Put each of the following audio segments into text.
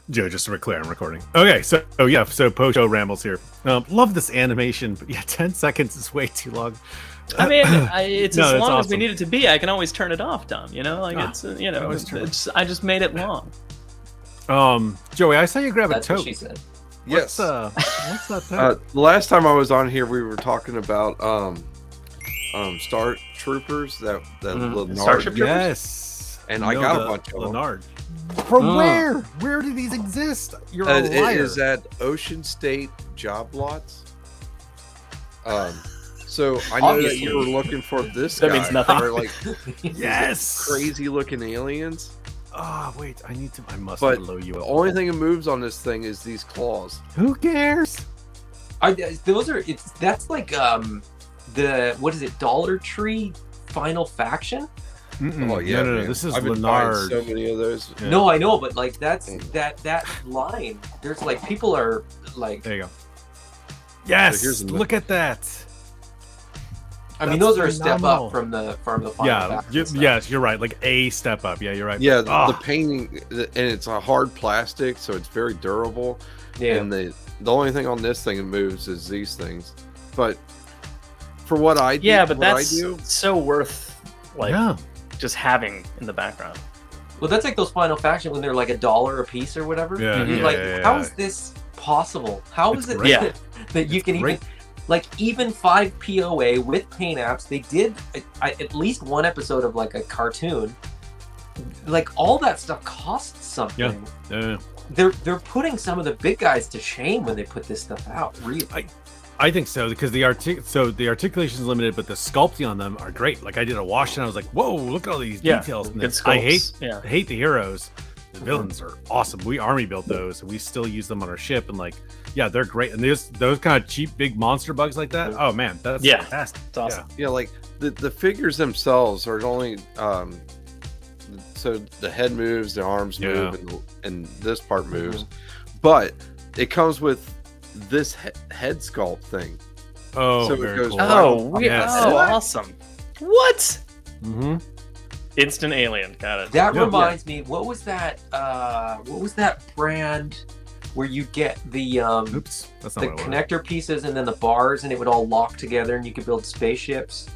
Joe, just to be clear, I'm recording. Okay, so post-show rambles here. Love this animation, but yeah, 10 seconds is way too long. I mean, it's as long as we awesome. need it to be. I can always turn it off, Dom. You know, like I just made it long. Joey, I saw you grab That's a what tote. she said. Yes. What's that tote? The last time I was on here, we were talking about Star Troopers. That Lenard. Starship Troopers? Yes. And I got a bunch of them. Lenard. From where? Where do these exist? You're a liar. It is at Ocean State Job Lots. So I know that you were looking for this That guy. means nothing. Or like Yes. crazy looking aliens. Oh wait, I must But blow you the up. only thing that moves on this thing is these claws. Who cares? That's like the what is it? Dollar Tree Final Faction? Oh yeah, no. man. This is I've been buying Lenard. so many of those. Yeah. No, I know, but like that line. There's like people are like. There you go. Yes. So here's the- Look at that. I mean, That's those are a step phenomenal. up from the Final Yeah. Faction stuff. Yes, you're right. Like a step up. Yeah, you're right. Yeah, Ah. the painting, and it's a hard plastic, so it's very durable. Yeah. And the only thing on this thing that moves is these things. But for what I do, Yeah, but what that's I do, so worth Yeah. just having in the background. Well, that's like those Final Faction when they're like $1 a piece or whatever. Yeah, You're yeah, like, yeah, how yeah. is this possible? How It's is it great. that, that you It's can great. even like even 5 POA with paint apps? They did at least one episode of like a cartoon. Like all that stuff costs something. Yeah. They're putting some of the big guys to shame when they put this stuff out. Really. I think so because the articulation is limited, but the sculpting on them are great. Like I did a wash and I was like, "Whoa, look at all these Yeah, details!" in good this. I sculpts. hate the heroes. The villains are awesome. We army built those, and we still use them on our ship. And like, yeah, they're great. And those kind of cheap big monster bugs like that. Oh man, that's fantastic. It's awesome. yeah, like the figures themselves are only so the head moves, the arms move, and this part moves, but it comes with this head sculpt thing. Oh, So it very goes cool. right- Oh, Yes. awesome! What? Mm-hmm. Instant Alien, got it. That Yeah. reminds me. What was that brand where you get the Oops, that's not the what it was. connector pieces and then the bars and it would all lock together and you could build spaceships,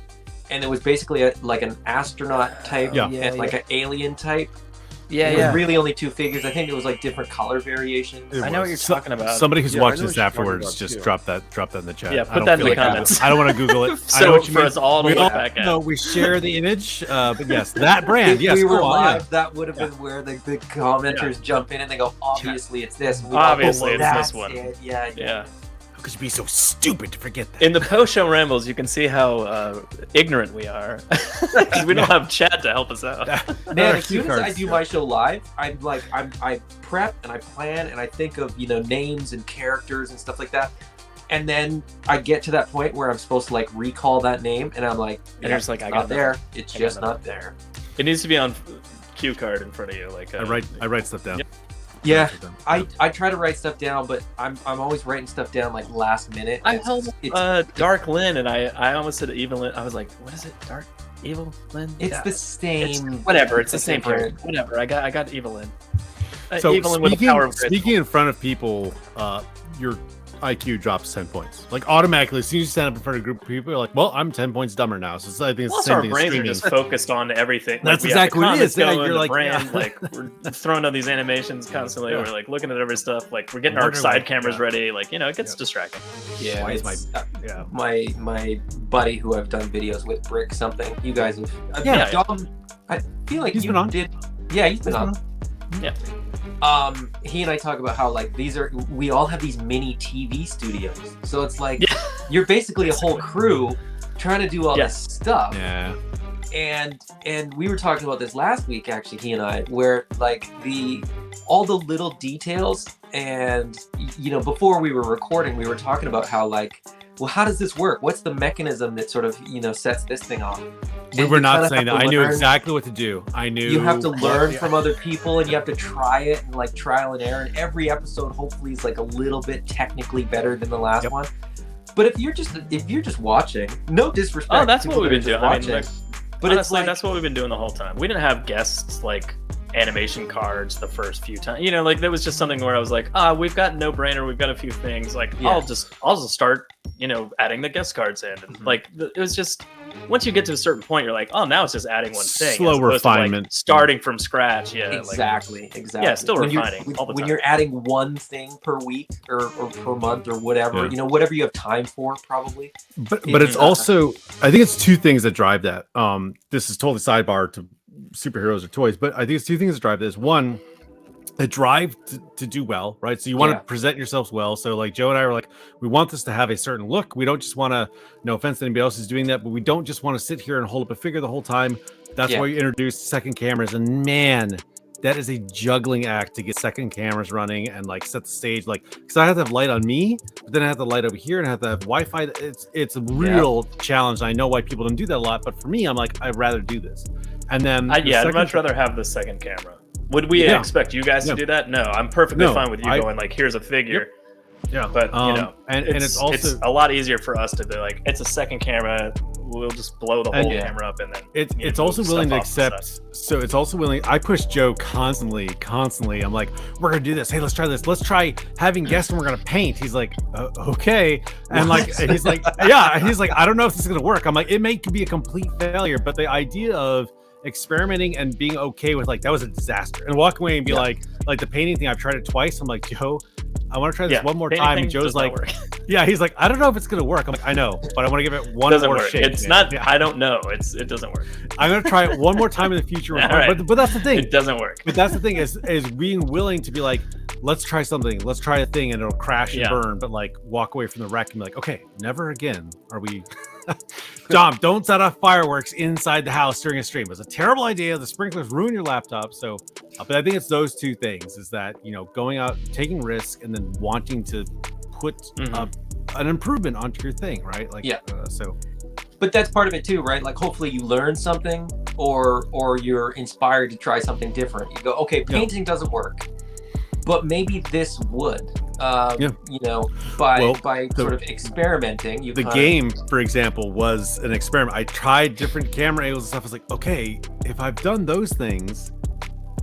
and it was basically like an astronaut type and like an alien type. Yeah, It was really only 2 figures. I think it was like different color variations. It I know what was. you're talking about. Somebody who's Yeah, I watched know this what you're talking afterwards, about, just too. drop that in the chat. Yeah, I put don't that in feel the like comments. I don't want to Google it. I know So what you for mean. us all to We look back at. No, we share the image, but yes, that brand. If Yes, we were cool, live, that would have been where the commenters jump in and they go, obviously it's this. And we go, Obviously, it's that's this one. it. Yeah. Yeah. How could you be so stupid to forget that? In the post-show rambles, you can see how ignorant we are. 'Cause we don't have chat to help us out. Man, as soon as I do my show live, I'm like, I prep and I plan and I think of, names and characters and stuff like that. And then I get to that point where I'm supposed to like recall that name and I'm like, And you're just like, I not got there. It's I got just nothing. not there. It needs to be on cue card in front of you. Like I write stuff down. Yep. Yeah, Yeah. I try to write stuff down, but I'm always writing stuff down like last minute. I It's- held it's, Dark Lynn, and I almost said Evil Lynn. I was like, what is it? Dark Evil Lynn? it's Yeah. the same. Whatever. It's the same different- period. Whatever. I got Evil Lynn. So Evil Lynn with the power of grit. speaking in front of people, your IQ drops 10 points. Like automatically, as soon as you stand up in front of a group of people, you're like, well, I'm 10 points dumber now. So I think it's Plus, the same our thing as brains are streaming. just focused on everything. That's we have the exactly what it comments is. Yeah, going, you're the like, brand, yeah. like we're throwing on these animations constantly. Yeah. We're like looking at every stuff. Like we're getting Wonder our side what- cameras yeah. ready. Like it gets Yeah. distracting. Yeah, Why is it's, yeah. my buddy who I've done videos with, Brick something. You guys have. Yeah. Dom, I feel like He's you been on. did. Yeah, he's been on. Yeah. He and I talk about how like we all have these mini TV studios. So it's like you're basically a whole crew trying to do all this stuff. Yeah. And we were talking about this last week actually, he and I, where like all the little details, and before we were recording we were talking about how like, well, how does this work? What's the mechanism that sort of sets this thing off? We And were you not kinda saying have that. to I knew learn- exactly what to do. I knew You have to learn Yeah. from other people, and you have to try it and like trial and error. And every episode hopefully is like a little bit technically better than the last Yep. one. But if you're just watching, no disrespect. Oh, that's to what people we've that been are doing. just I mean, watching, like, but honestly, it's like that's what we've been doing the whole time. We didn't have guests like animation cards the first few times. You know, like there was just something where I was like, we've got no brainer, we've got a few things. Like I'll just start, you know, adding the guest cards in, and like it was just once you get to a certain point, you're like, oh, now it's just adding one thing. Slow refinement, to, like, starting from scratch. Yeah, exactly. Yeah, still refining all the time. When you're adding one thing per week or per month or whatever, you know, whatever you have time for, probably. But it's also, I think it's two things that drive that. This is totally sidebar to superheroes or toys, but I think it's two things that drive this. One, a drive to do well, right? So you want to present yourselves well. So like Joe and I were like, we want this to have a certain look. We don't just want to, no offense to anybody else who's doing that, but we don't just want to sit here and hold up a figure the whole time. That's why we introduced second cameras. And man, that is a juggling act to get second cameras running and like set the stage. Like, because I have to have light on me, but then I have the light over here and I have to have Wi-Fi. It's a real challenge. I know why people don't do that a lot, but for me, I'm like, I'd rather do this. And then I'd much rather have the second camera. Would we expect you guys to do that? No, I'm perfectly fine with you going like, here's a figure. Yeah, but you know, and it's also it's a lot easier for us to be like, it's a second camera. We'll just blow the whole camera up, and then it's also willing to accept. So it's also willing. I push Joe constantly. I'm like, we're gonna do this. Hey, let's try this. Let's try having guests, and we're gonna paint. He's like, okay, and and he's like, yeah. And he's like, I don't know if this is gonna work. I'm like, it may be a complete failure, but the idea of experimenting and being okay with like that was a disaster, and walk away and be like the painting thing. I've tried it twice. I'm like, Joe, I want to try this one more time. And Joe's like, he's like, I don't know if it's gonna work. I'm like, I know, but I want to give it one more shake. It's not. Yeah. I don't know. It doesn't work. I'm gonna try it one more time in the future. Right. But that's the thing. It doesn't work. But that's the thing is being willing to be like, let's try something. Let's try a thing, and it'll crash and burn. But like, walk away from the wreck and be like, okay, never again are we. Dom, don't set off fireworks inside the house during a stream. It's a terrible idea. The sprinklers ruin your laptop. So, but I think it's those two things: is that going out, taking risk, and then wanting to put an improvement onto your thing, right? Like, so. But that's part of it too, right? Like, hopefully you learn something, or you're inspired to try something different. You go, okay, painting doesn't work, but maybe this would. By sort of experimenting. The game, for example, was an experiment. I tried different camera angles and stuff. I was like, okay, if I've done those things,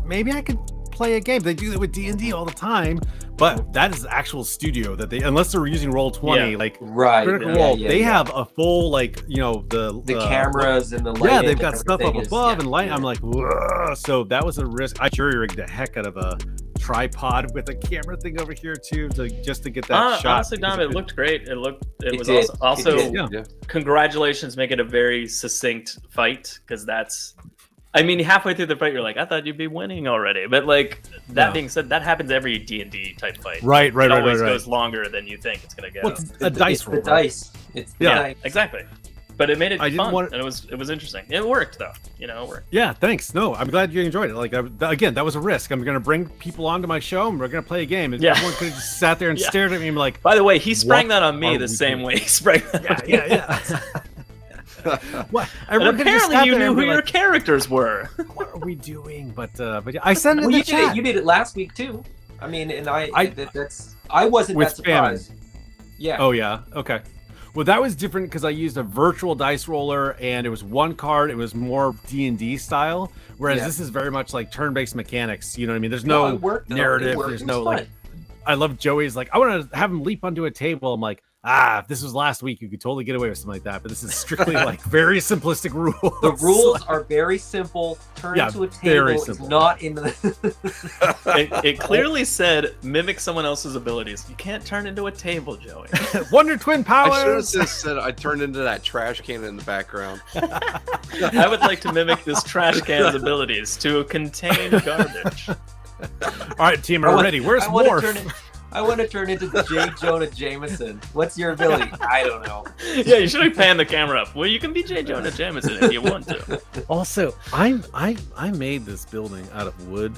maybe I could play a game. They do that with D&D all the time, but that is the actual studio that they, unless they're using Roll20, Critical Role, they have a full the cameras and the lighting. Yeah, they've got stuff up above and light. I'm like, whoa. So that was a risk. I jury-rigged the heck out of a tripod with a camera thing over here too, just to get that shot. Honestly, Dom, it looked great. It was also congratulations, make it a very succinct fight, because that's, I mean, halfway through the fight you're like, I thought you'd be winning already, but like that being said, that happens every D&D type fight. Right. It always goes longer than you think it's gonna go. Well, it's a dice roll. The dice. It's the dice. Exactly. But it made it fun, and it was interesting. It worked though, it worked. Yeah, thanks. No, I'm glad you enjoyed it. Like, again, that was a risk. I'm going to bring people onto my show, and we're going to play a game. And everyone could have just sat there and stared at me and be like, by the way, he sprang that on me the same way he sprang that on me. What? And apparently you knew who your characters were. What are we doing? But I sent it in the chat. You did it last week too. I mean, and I wasn't that surprised. Yeah. Oh yeah. Okay. Well, that was different because I used a virtual dice roller, and it was one card. It was more D&D style, whereas this is very much like turn-based mechanics. You know what I mean? There's no narrative. There's no like. I love Joey's like, I want to have him leap onto a table. I'm like, if this was last week, you could totally get away with something like that. But this is strictly like very simplistic rules. The rules are very simple. Turn into a table is not in the. it clearly said mimic someone else's abilities. You can't turn into a table, Joey. Wonder Twin powers. I should have just said I turned into that trash can in the background. I would like to mimic this trash can's abilities to contain garbage. All right, team, are ready? Where's Morph? I want to turn into J. Jonah Jameson. What's your ability? I don't know. Yeah, you should have panned the camera up. Well, you can be J. Jonah Jameson if you want to. Also, I made this building out of wood.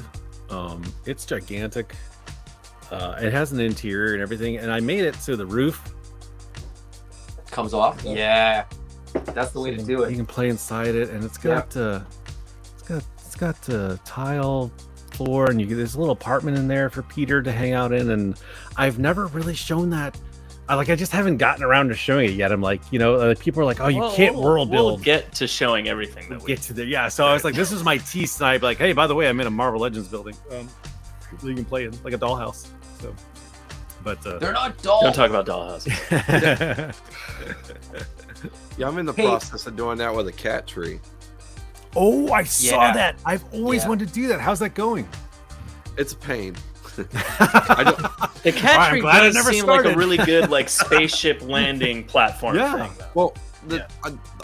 It's gigantic. It has an interior and everything, and I made it so the roof comes off. Yeah, that's the way to do it. You can play inside it, and it's got tile floor, and you get this little apartment in there for Peter to hang out in. And I've never really shown that I just haven't gotten around to showing it yet. I'm like, people are like, oh, you can't world build. We'll get to showing everything that we get to there. Yeah. So I was like, this is my tease, and I'd be like, hey, by the way, I'm in a Marvel Legends building. You can play in like a dollhouse. So, but they're not dolls. Don't talk about dollhouse. Yeah, I'm in the process of doing that with a cat tree. Oh, I saw that. I've always wanted to do that. How's that going? It's a pain. The cat tree does seem like a really good like spaceship landing platform thing. Though. Well,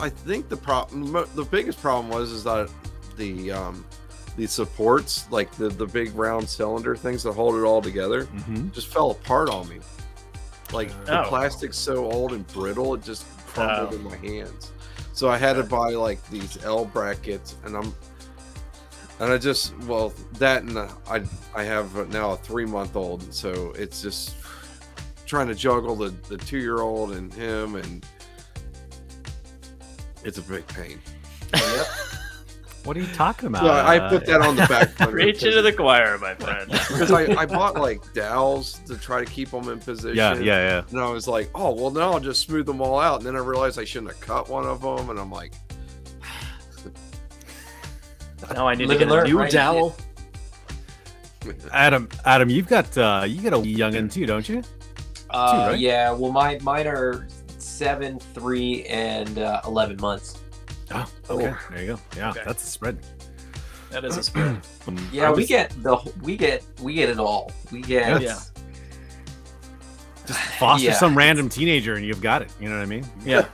I think the biggest problem was that the supports, like the big round cylinder things that hold it all together, just fell apart on me. Like the plastic's so old and brittle, it just crumbled in my hands. So I had to buy like these L brackets, and I just I have now a 3-month-old, and so it's just trying to juggle the 2-year-old and him, and it's a big pain. Yep. What are you talking about? So I put that on the back burner. Preach into the choir, my friend. Because I bought like dowels to try to keep them in position. Yeah. And I was like, oh, well, now I'll just smooth them all out. And then I realized I shouldn't have cut one of them. And I'm like, now I need to get a new dowel. Adam, you've got a youngin too, don't you? Right? Yeah. Well, mine are 7, 3, and 11 months. Oh, okay. There you go. Yeah, that's a spread. That is a spread. Yeah, we get it all. We get just foster some random teenager and you've got it. You know what I mean? Yeah.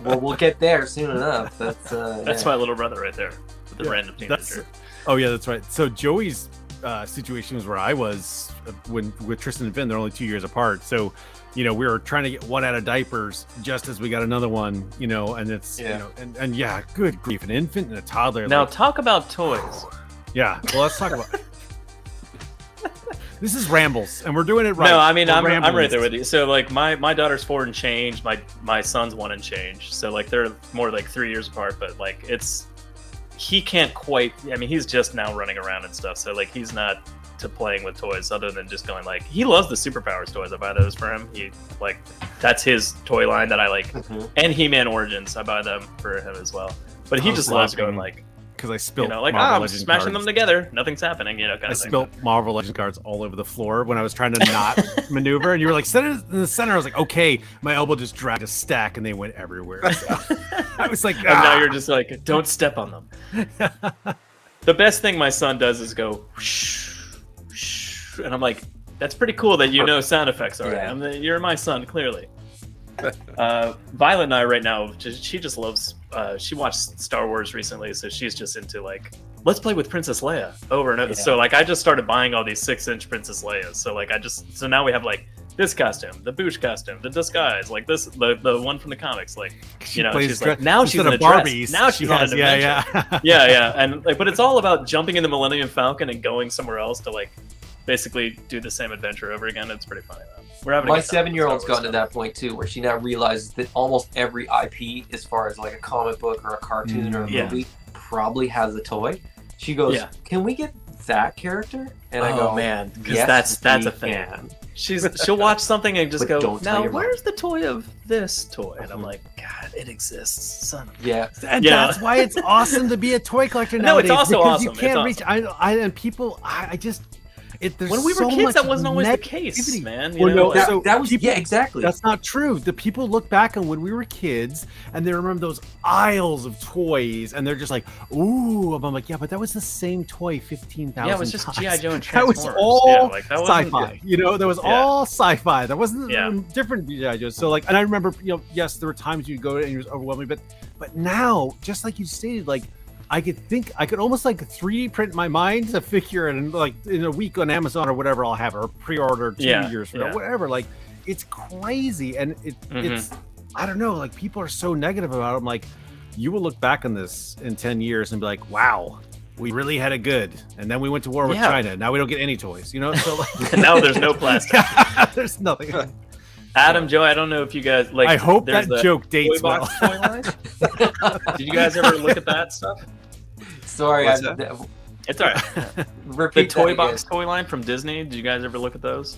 Well, we'll get there soon enough. That's my little brother right there, the random teenager. That's right. So Joey's situation was where I was with Tristan and Finn. They're only 2 years apart, so we were trying to get one out of diapers just as we got another one, and it's and good grief, an infant and a toddler. Now talk about toys. Yeah, well, let's talk about this is Rambles, and we're doing it right. No, I mean I'm right there with you. So like my daughter's 4 and change, my son's 1 and change. So like they're more like 3 years apart, but like he can't quite. I mean, he's just now running around and stuff. So like he's not to playing with toys other than just going like he loves the Superpowers toys. I buy those for him. He like that's his toy line that I like, and He-Man Origins. I buy them for him as well. But he just loves going like because I spilled I'm smashing them together. Nothing's happening. I spilled Marvel Legends cards all over the floor when I was trying to not maneuver, and you were like set it in the center. I was like, okay, my elbow just dragged a stack, and they went everywhere. So I was like, and now you're just like, don't step on them. The best thing my son does is go. And I'm like, that's pretty cool that you know sound effects already. Yeah. You're my son, clearly. Violet and I right now, she just loves. She watched Star Wars recently, so she's just into like, let's play with Princess Leia over and over. So like, I just started buying all these 6-inch Princess Leias. So like, so now we have like this costume, the Boosh costume, the disguise, like this, the one from the comics. Like, she's like, now she's in a dress. Now she's on an adventure. Yeah, and like, but it's all about jumping in the Millennium Falcon and going somewhere else to like. Basically do the same adventure over again. It's pretty funny though. We're having my 7-year-old's gotten to that point too, where she now realizes that almost every IP, as far as like a comic book or a cartoon or a movie, probably has a toy. She goes, "Can we get that character?" And I go, "Man, because that's a thing." She'll watch something and just go, "Now where's the toy of this toy?" And I'm like, "God, it exists, son." And that's why it's awesome to be a toy collector nowadays. No, it's also awesome. You can't reach. And people, I just. When we were kids, that wasn't always the case, man. That was exactly. That's not true. The people look back on when we were kids and they remember those aisles of toys, and they're just like, "Ooh!" I'm like, "Yeah, but that was the same toy 15,000 Yeah, it was just GI Joe and That Transformers. was all sci-fi. That was all sci-fi. That wasn't different GI Joes. So like, and I remember, yes, there were times you'd go and it was overwhelming, but now, just like you stated, like. I could almost like 3D print my mind a figure and like in a week on Amazon or whatever I'll have, or pre-order 2 years from now, whatever. Like it's crazy, and it's I don't know. Like people are so negative about it. I'm like, you will look back on this in 10 years and be like, wow, we really had it good, and then we went to war with China. Now we don't get any toys, So like, now there's no plastic. There's nothing. Adam, Joe, I don't know if you guys like. I hope that joke dates well. Toy line. Did you guys ever look at that stuff? Sorry, it's all right. The Toy Box toy line from Disney. Did you guys ever look at those?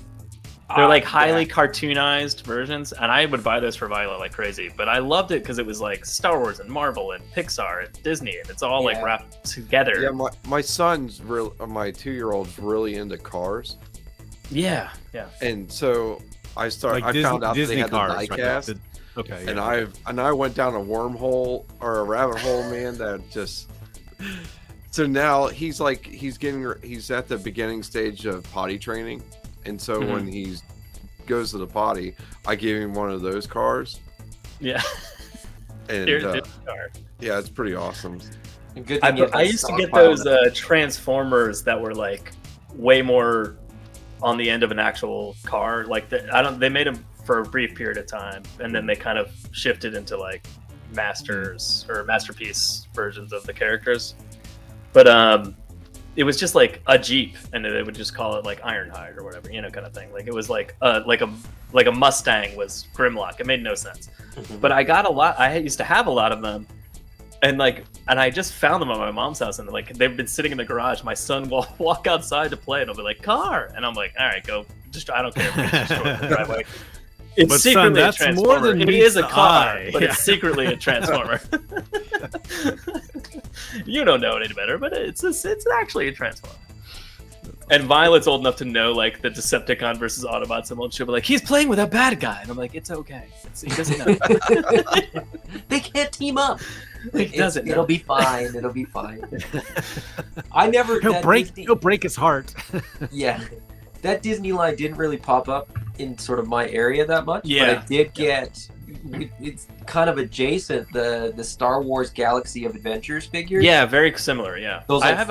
They're like highly cartoonized versions, and I would buy those for Violet like crazy. But I loved it because it was like Star Wars and Marvel and Pixar and Disney, and it's all like wrapped together. Yeah, my son's my 2-year-old's really into cars. Yeah. And so I found out Disney they had cars, the diecast. Right? Okay. And I went down a wormhole or a rabbit hole, man. That just. So now he's at the beginning stage of potty training. And so when he goes to the potty, I give him one of those cars. Yeah. And yeah, it's pretty awesome. Good I used to get those Transformers that were like way more on the end of an actual car. Like they made them for a brief period of time, and then they kind of shifted into like masters or masterpiece versions of the characters. But it was just like a Jeep, and they would just call it like Ironhide or whatever, kind of thing. Like it was like a Mustang was Grimlock. It made no sense. But I got a lot. I used to have a lot of them, and I just found them at my mom's house, and like they've been sitting in the garage. My son will walk outside to play, and he'll be like, "Car," and I'm like, "All right, go. Just I don't care if it's destroyed in the driveway." It's but secretly son, that's a transformer. more than it is a car, eye. but it's secretly a transformer. You don't know it any better, but it's actually a transformer. And Violet's old enough to know like the Decepticon versus Autobot symbol, and she'll be like, "He's playing with a bad guy," and I'm like, "It's okay. He doesn't know." They can't team up. It'll be fine. It'll be fine. He'll break his heart. Yeah. That Disney line didn't really pop up in sort of my area that much. Yeah. But I did get, it's kind of adjacent, the Star Wars Galaxy of Adventures figures. Yeah, very similar, yeah. Those I have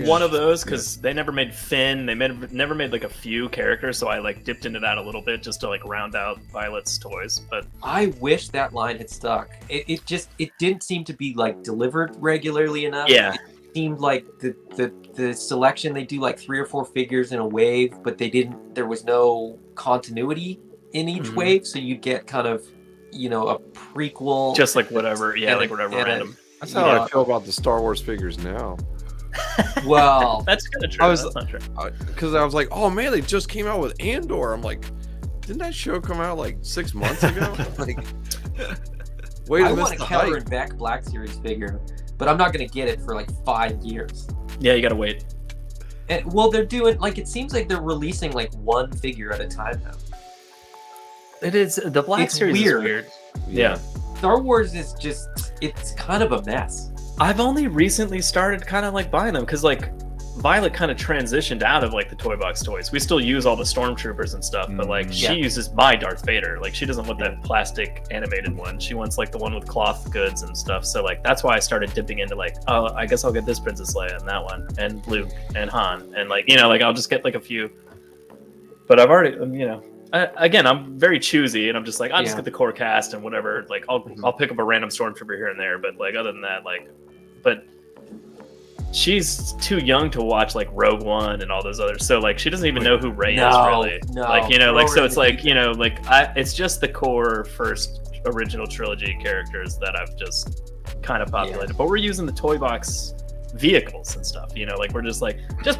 one of those because they never made Finn. They never made like a few characters, so I like dipped into that a little bit just to like round out Violet's toys. But I wish that line had stuck. It didn't seem to be like delivered regularly enough. Yeah. It seemed like the selection, they do like 3 or 4 figures in a wave, but there was no continuity in each wave, so you get kind of a prequel, just like whatever random. That's how I feel about the Star Wars figures now. Well, that's kind of true. That's not true. Because I was like, oh man, they just came out with Andor. I'm like, didn't that show come out like 6 months ago? Like, wait, I want a Keller and Beck Black Series figure, but I'm not going to get it for like 5 years. Yeah, you got to wait. And, well, they're doing it seems like they're releasing like 1 figure at a time now. It is the Black Series is weird. Yeah. Star Wars is it's kind of a mess. I've only recently started kind of like buying them because like Violet kind of transitioned out of like the toy box toys. We still use all the stormtroopers and stuff, but like she uses my Darth Vader. Like she doesn't want that plastic animated one. She wants like the one with cloth goods and stuff. So like that's why I started dipping into like, oh, I guess I'll get this Princess Leia and that one and Luke and Han and like like I'll just get like a few. But I've already again, I'm very choosy, and I'm just like, I'll just get the core cast and whatever. Like, I'll pick up a random stormtrooper here and there, but like other than that, but she's too young to watch like Rogue One and all those others. So like, she doesn't even know who Rey is really. No, like so it's like it's just the core first original trilogy characters that I've just kind of populated. But we're using the toy box vehicles and stuff, like we're just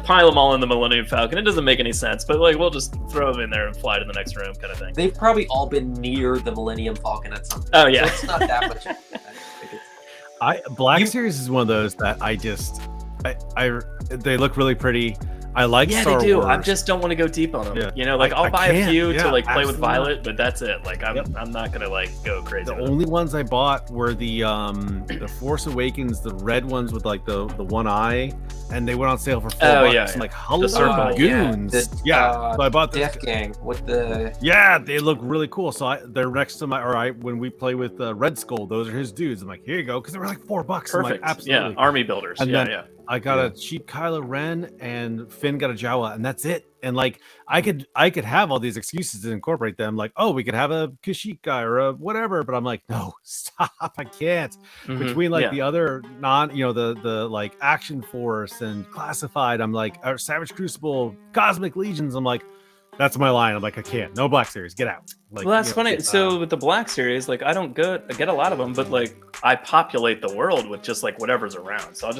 pile them all in the Millennium Falcon. It doesn't make any sense, but like we'll just throw them in there and fly to the next room kind of thing. They've probably all been near the Millennium Falcon at some point. Oh yeah, so it's not that much. Black Series is one of those that they look really pretty. I like Star they do. Wars. I just don't want to go deep on them. Yeah. I'll buy a few to like play with Violet, not. but that's it. Like I'm not gonna like go crazy. The only ones I bought were the Force Awakens, the red ones with like the one eye, and they went on sale for $4. Yeah. I'm like, hello, circle. goons. So I bought the Death Gang with the. Yeah, they look really cool. So they're next to when we play with Red Skull, those are his dudes. I'm like, here you go, because they were like $4. Perfect. I'm like, absolutely. Yeah, army builders. And yeah. I got a cheap Kylo Ren, and Finn got a Jawa, and that's it. And like I could have all these excuses to incorporate them, like, oh, we could have a Kashyyyk guy or a whatever, but I'm like, no, stop, I can't. Between like the other the like Action Force and Classified, I'm like, or Savage Crucible, Cosmic Legions, I'm like, That's my line. I'm like, I can't. No Black Series. Get out. Like, well, that's funny. So with the Black Series, like I get a lot of them, but like I populate the world with just like whatever's around. So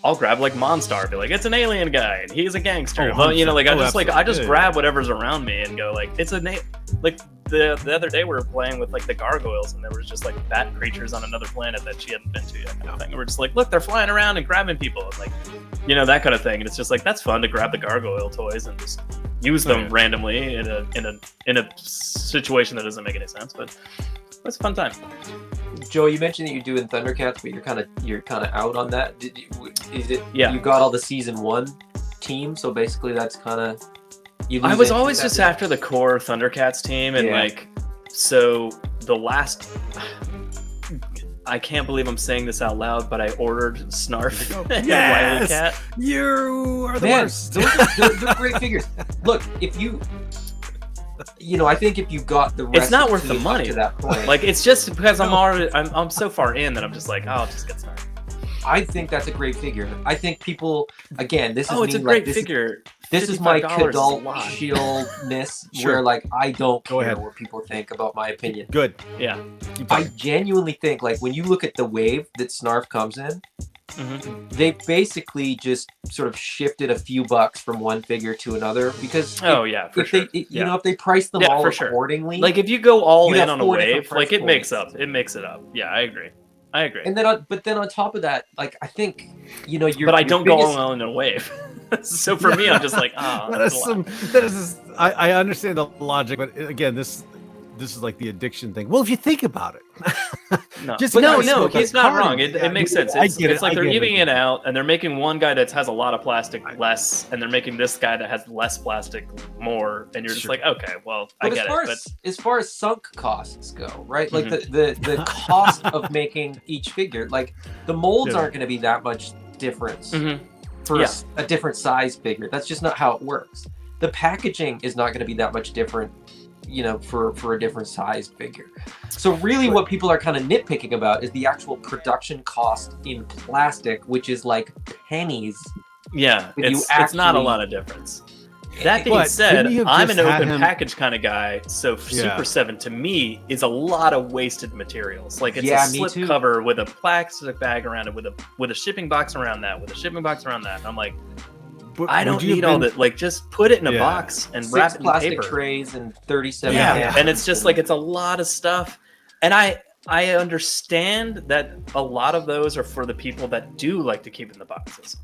I'll grab like Monstar, be like, it's an alien guy and he's a gangster. Well, you know, like I just grab whatever's around me and go like, it's like the other day we were playing with like the gargoyles and there was just like bat creatures on another planet that she hadn't been to yet, kind of thing. And we're just like, look, they're flying around and grabbing people, and like, you know, that kind of thing. And it's just like that's fun to grab the gargoyle toys and just use them randomly in a situation that doesn't make any sense, but it's a fun time. Joe, you mentioned that you're doing Thundercats, but you're kind of out on that. Yeah. You got all the season 1 team, so basically that's kind of. I was always just after the core Thundercats team, and like, so the last. I can't believe I'm saying this out loud, but I ordered Snarf and Wily Cat. You are the worst. They're great figures. Look, if I think if you got the rest, it's not worth the money to that point. Like, it's just because I'm so far in that I'm just like, I'll just get Snarf. I think that's a great figure. I think people, again, this is it's a great figure. This is my adult shieldness, where like I don't care what people think about my opinion. Good. Yeah. I genuinely think like when you look at the wave that Snarf comes in, they basically just sort of shifted a few bucks from one figure to another because if they price them all accordingly, like if you go all in on a wave, like it makes it up. Yeah, I agree. And then, but then on top of that, like I think but I don't go all in a wave. So for me, I'm just like, I understand the logic, but again, this is like the addiction thing. Well, if you think about it, no, he's not wrong. It makes sense. It's like they're evening it out, and they're making one guy that has a lot of plastic less, and they're making this guy that has less plastic more, and you're just like, okay, well, I get it. But as far as sunk costs go, right? Like the cost of making each figure, like the molds aren't going to be that much difference. For a different size figure. That's just not how it works. The packaging is not going to be that much different, for a different size figure. So really what people are kind of nitpicking about is the actual production cost in plastic, which is like pennies. Yeah, it's not a lot of difference. That being said, I'm an open package kind of guy, so Super 7 to me is a lot of wasted materials. Like it's a slip cover with a plastic bag around it, with a shipping box around that, with a shipping box around that. And I'm like, I don't need all that. Like, just put it in a box and wrap it in plastic paper. Trays and 37. And it's just like it's a lot of stuff. And I understand that a lot of those are for the people that do like to keep in the boxes.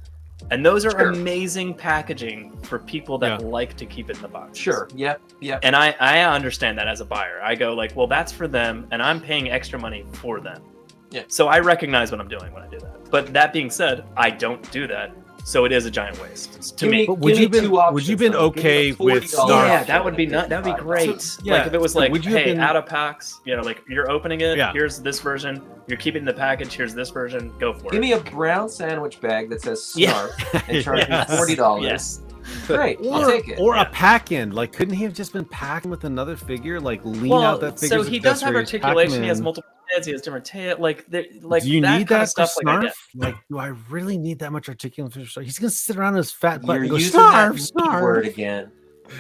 And those are amazing packaging for people that like to keep it in the box. Sure. Yeah. And I understand that as a buyer. I go like, well, that's for them, and I'm paying extra money for them. Yeah. So I recognize what I'm doing when I do that. But that being said, I don't do that. So it is a giant waste to me. But would you been okay with Snarf? Yeah, that would be great. So, like if it was like, hey, out of packs, like you're opening it. Yeah. Here's this version. You're keeping the package. Here's this version. Go for it. Give me a brown sandwich bag that says Snarf and charge me $40. Yes. Great, I'll take it. Or a pack-in. Like, couldn't he have just been packing with another figure? Like, lean out that figure. So he does have articulation. He has multiple heads. He has different tail. Like do you need that stuff? Snarf? Like, do I really need that much articulation? He's gonna sit around his fat butt and go, Snarf word again.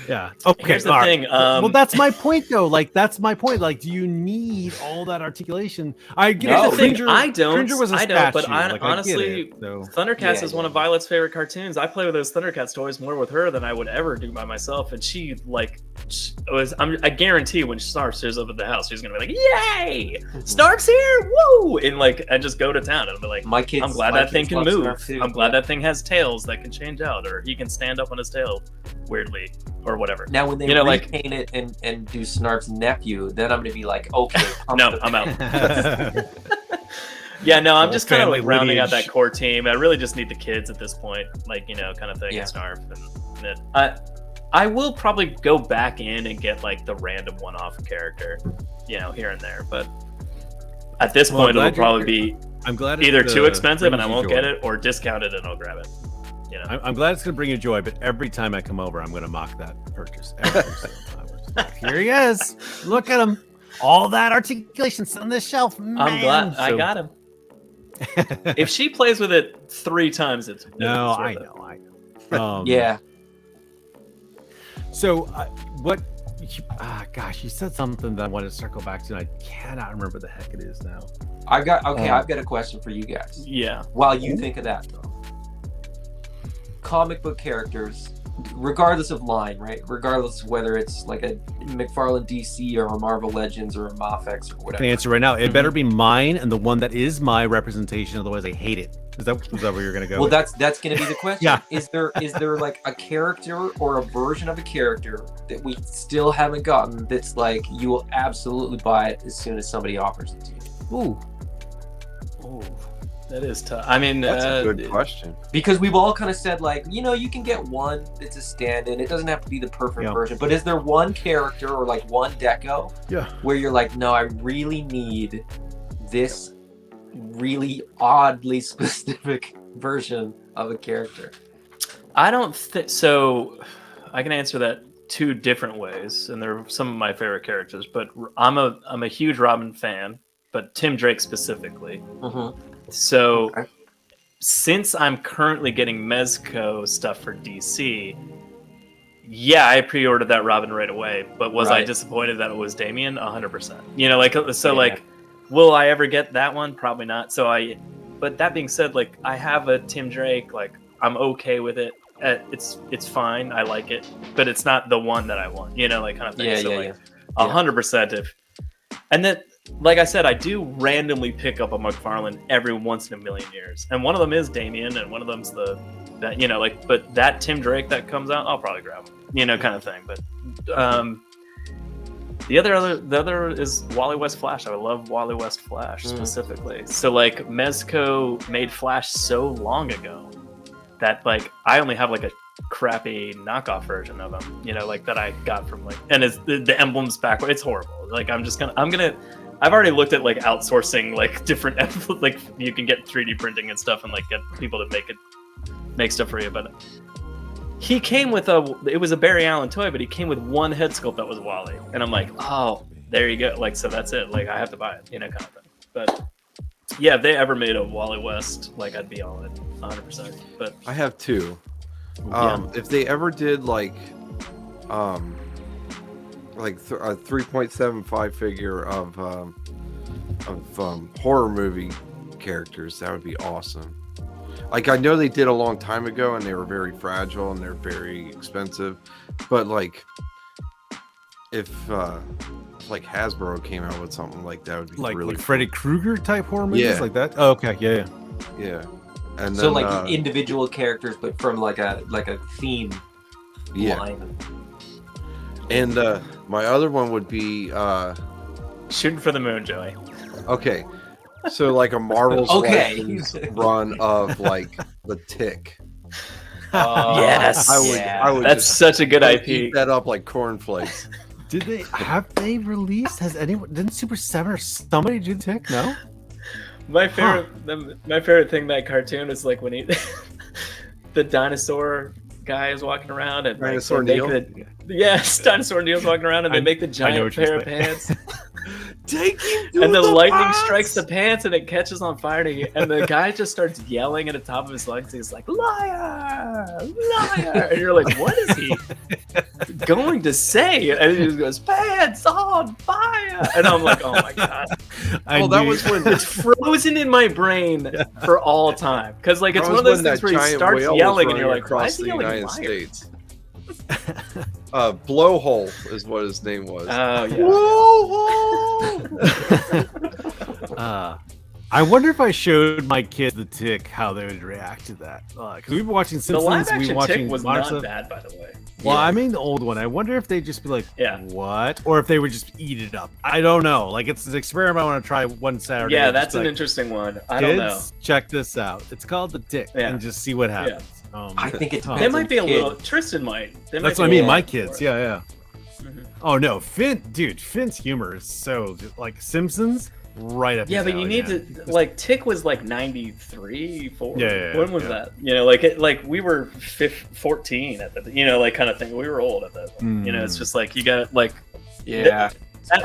Yeah. Okay. Here's the thing. Well, that's my point, though. Like, that's my point. Like, do you need all that articulation? I get the it. Thing. I don't. Cringer was a statue. But honestly, Thundercats is one of Violet's favorite cartoons. I play with those Thundercats toys more with her than I would ever do by myself. And I guarantee when Snarf shows up at the house, she's gonna be like, "Yay! Snarf's here! Woo!" And just go to town. And I'll be like, I'm glad that thing can move. I'm glad that thing has tails that can change out, or he can stand up on his tail weirdly. Or whatever. Now, when they repaint it and do Snarf's nephew, then I'm gonna be like, okay, I'm out. I'm just kind of like rounding out that core team. I really just need the kids at this point, kind of thing. Snarf, and I will probably go back in and get like the random one-off character, here and there. But at this point, it'll probably be either too expensive and I won't get it, or discounted and I'll grab it. I'm glad it's going to bring you joy, but every time I come over, I'm going to mock that purchase. Every single time. Like, here he is. Look at him. All that articulation on this shelf. Man. I'm glad I got him. If she plays with it 3 times, it's I know. Yeah. So what? Gosh, you said something that I wanted to circle back to, and I cannot remember what the heck it is now. I've got a question for you guys. Yeah. While you think of that, though, comic book characters, regardless of line, right? Regardless of whether it's like a McFarlane DC or a Marvel Legends or a Mafex or whatever. I can answer right now. It better be mine and the one that is my representation. Otherwise, I hate it. Is that where you're gonna go? Well, that's gonna be the question. Yeah. Is there like a character or a version of a character that we still haven't gotten that's like you will absolutely buy it as soon as somebody offers it to you? Ooh, that is tough. I mean, that's a good question. Because we've all kind of said like, you can get one that's a stand-in. It doesn't have to be the perfect version. But is there one character or like one deco where you're like, no, I really need this really oddly specific version of a character? I don't think so. I can answer that two different ways, and they're some of my favorite characters. But I'm a huge Robin fan, but Tim Drake specifically. So since I'm currently getting Mezco stuff for DC, I pre-ordered that Robin right away. But was I disappointed that it was Damian? 100%. Will I ever get that one? Probably not. But that being said, like I have a Tim Drake, like I'm okay with it. It's fine. I like it, but it's not the one that I want, kind of thing. 100%. And then, like I said, I do randomly pick up a McFarlane every once in a million years, and one of them is Damian, and one of them's but that Tim Drake that comes out, I'll probably grab him, kind of thing. But the other is Wally West Flash. I love Wally West Flash specifically. So like Mezco made Flash so long ago that like I only have like a crappy knockoff version of him, that I got from and it's the emblem's backward. It's horrible. Like I've already looked at like outsourcing like different like you can get 3D printing and stuff and like get people to make stuff for you, but he came with it was a Barry Allen toy, but he came with one head sculpt that was Wally, and I'm like, oh, there you go. Like, so that's it. Like, I have to buy it, kind of thing. But yeah, if they ever made a Wally West, like, I'd be all in 100%. But I have two. If they ever did like a 3.75 figure of horror movie characters, that would be awesome. Like, I know they did a long time ago, and they were very fragile, and they're very expensive. But, like, if like, Hasbro came out with something like that, would be really like cool. Freddy Krueger type horror movies like that? Oh, okay, yeah. And so, then, like, individual characters, but from, like a theme line. And my other one would be... Shooting for the Moon, Joey. Okay. So like a Marvel's run of like the Tick. Yes, I would. That's such a good IP. Eat that up like cornflakes. Have they released? Didn't Super 7 or somebody do the Tick? No. My favorite thing that cartoon is like when the dinosaur guy is walking around and Dinosaur Neil. Yes, Dinosaur Neil's walking around and they make the giant pair of pants. Take him to and the lightning box! strikes the pants and it catches on fire and the guy just starts yelling at the top of his lungs. He's like, liar, liar, and you're like, what is he going to say? And he just goes, pants on fire, and I'm like, oh my god. That was when it's frozen in my brain for all time, because like it's one of those things where he starts yelling and you're like, why is he yelling United liar? States. Blowhole is what his name was. Oh yeah. Blowhole. I wonder if I showed my kids the Tick, how they would react to that. Because we've been watching Simpsons. The live action watching Tick was not bad, by the way. Well, I mean the old one. I wonder if they'd just be like, what? Or if they would just eat it up. I don't know. Like, it's an experiment I want to try one Saturday. Yeah, that's an interesting one. I don't know. Check this out. It's called the Tick, and just see what happens. I think it depends. They might be a little. Tristan might. That's what I mean. My kids. Yeah. Mm-hmm. Oh no, Finn's humor is so like Simpsons. Right up. Yeah, but you need to like Tick was like 93, 4. Yeah. When was that? Like we were 14 at the like kind of thing. We were old at that. It's just like you got like that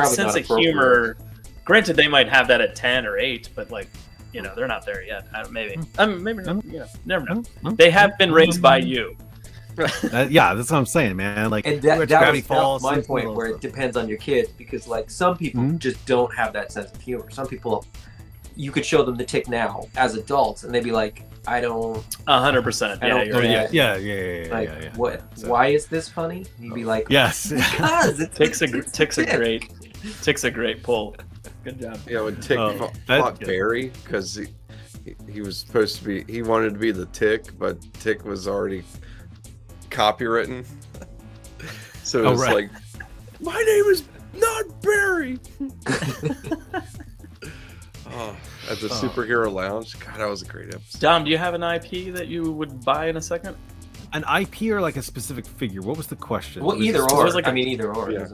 sense of humor. Granted, they might have that at 10 or 8, but like they're not there yet. Maybe not. Never know. They have been raised by you. Yeah, that's what I'm saying, man. Like, and that Gravity was Falls, my point, where it depends on your kid, because like some people just don't have that sense of humor. Some people, you could show them the Tick now as adults, and they'd be like, I don't. 100%. Yeah, you're right. Yeah. Like, what? So, why is this funny? You'd be like, yes, because Tick's a great pull. Good job. Yeah, when Tick fought Barry, because he was supposed to be, he wanted to be the Tick, but Tick was already copywritten. So it was like, my name is not Barry. At the superhero lounge. God, that was a great episode. Dom, do you have an IP that you would buy in a second? An IP or like a specific figure? What was the question? Well, either or. Either or. Yeah.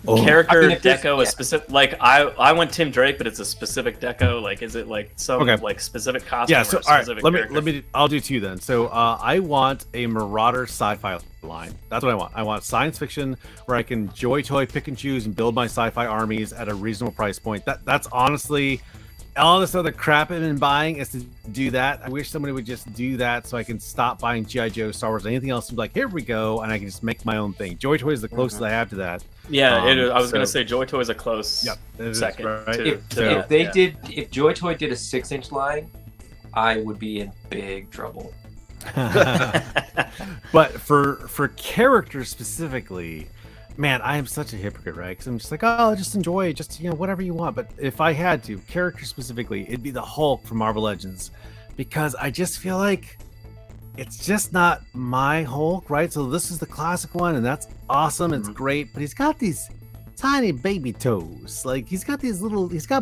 Character deco, a specific, like I went Tim Drake, but it's a specific deco. Like, is it like some like specific costume? Yeah. So all right, let me. I'll do two then. So I want a Marauder sci-fi line. That's what I want. I want science fiction where I can toy pick and choose and build my sci-fi armies at a reasonable price point. That's honestly. All this other crap I've been buying is to do that. I wish somebody would just do that so I can stop buying G.I. Joe, Star Wars, anything else. And be like, here we go, and I can just make my own thing. Joy Toy is the closest I have to that. Yeah, I was gonna say Joy Toy is a close second. Right? If Joy Toy did a 6-inch line, I would be in big trouble. But for characters specifically. Man, I am such a hypocrite, right? Because I'm just like, oh, just enjoy it, just whatever you want. But if I had to, character specifically, it'd be the Hulk from Marvel Legends, because I just feel like it's just not my Hulk, right? So this is the classic one, and that's awesome. It's great, but he's got these tiny baby toes. Like he's got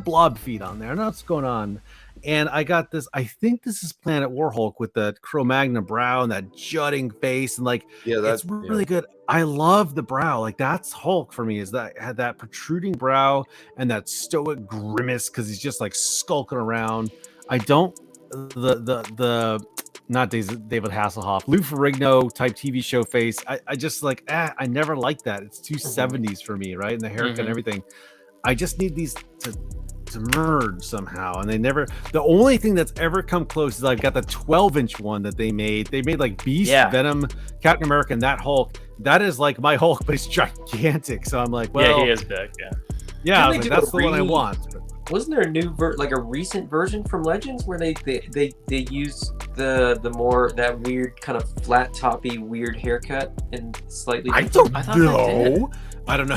blob feet on there. I don't know what's going on. And I got this, I think this is Planet War Hulk with the Cro-Magnon brow and that jutting face. And like, that's really good. I love the brow. Like that's Hulk for me, is that had that protruding brow and that stoic grimace, because he's just like skulking around. I don't, not David Hasselhoff, Lou Ferrigno type TV show face. I just like, I never liked that. It's too 70s for me, right? And the haircut and everything. I just need these to merge somehow, and the only thing that's ever come close is I've got the 12-inch one that they made like Beast, Venom, Captain America, and that Hulk. That is like my Hulk, but it's gigantic. So I'm like, well, he is big. I was like, that's the one I want. Wasn't there a new a recent version from Legends where they used the more that weird kind of flat toppy weird haircut and slightly different? I don't know.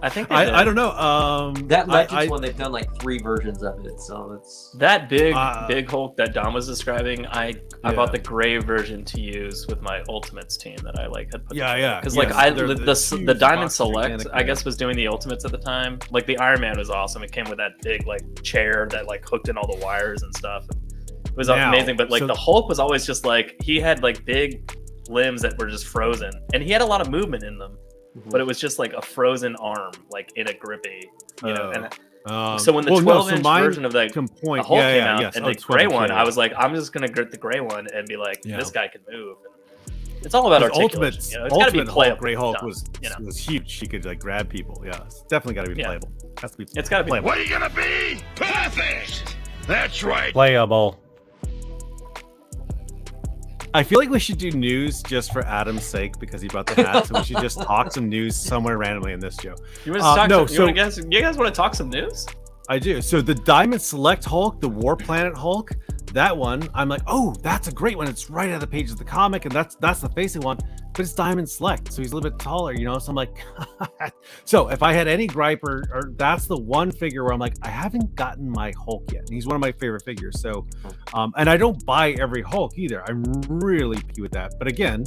I think I don't know. That Legends one, they've done like 3 versions of it, so it's that big Hulk that Dom was describing. I bought the gray version to use with my Ultimates team that I like had put together. Because the Diamond Select, I guess, was doing the Ultimates at the time. Like the Iron Man was awesome. It came with that big like chair that like hooked in all the wires and stuff. It was amazing. But like the Hulk was always just like, he had like big limbs that were just frozen, and he had a lot of movement in them. But it was just like a frozen arm, like in a grippy, And so when the 12-inch version of the Hulk came out, and the gray one, I was like, I'm just gonna get the gray one and be like, this guy can move. And it's all about articulation. It's got to be playable. Gray Hulk was huge. She could like grab people. Yeah, it's definitely got to be playable. It's got to be playable. What are you gonna be? Perfect. That's right. Playable. I feel like we should do news just for Adam's sake, because he brought the hat. So we should just talk some news somewhere randomly in this show. You guys want to talk some news? I do. So the Diamond Select Hulk, the War Planet Hulk, that one, I'm like, oh, that's a great one. It's right out of the pages of the comic, and that's the face I want. But it's Diamond Select, so he's a little bit taller, So I'm like, so if I had any gripe, or that's the one figure where I'm like, I haven't gotten my Hulk yet. And he's one of my favorite figures. So, and I don't buy every Hulk either. I'm really picky with that. But again,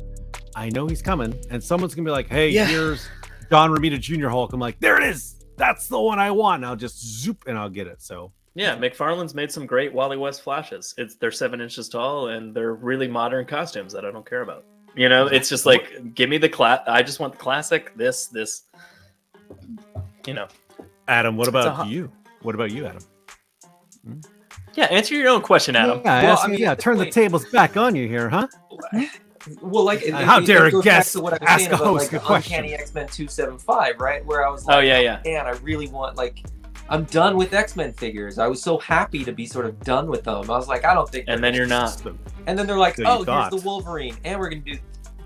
I know he's coming, and someone's gonna be like, hey, here's Don Romita Jr. Hulk. I'm like, there it is. That's the one I want. And I'll just zoop and I'll get it. So. Yeah, McFarlane's made some great Wally West flashes. They're 7 inches tall, and they're really modern costumes that I don't care about. It's just like, give me the I just want the classic. This. Adam, what about you? What about you, Adam? Yeah, answer your own question, Adam. Yeah, turn the tables back on you here, huh? Well, like, how dare a guest ask a host a question? Uncanny X-Men 275, right? Where I was like, man, I really want, like, I'm done with X-Men figures. I was so happy to be sort of done with them. I was like, I don't think. And then you're not. And then they're like, So oh, here's the Wolverine, and we're gonna do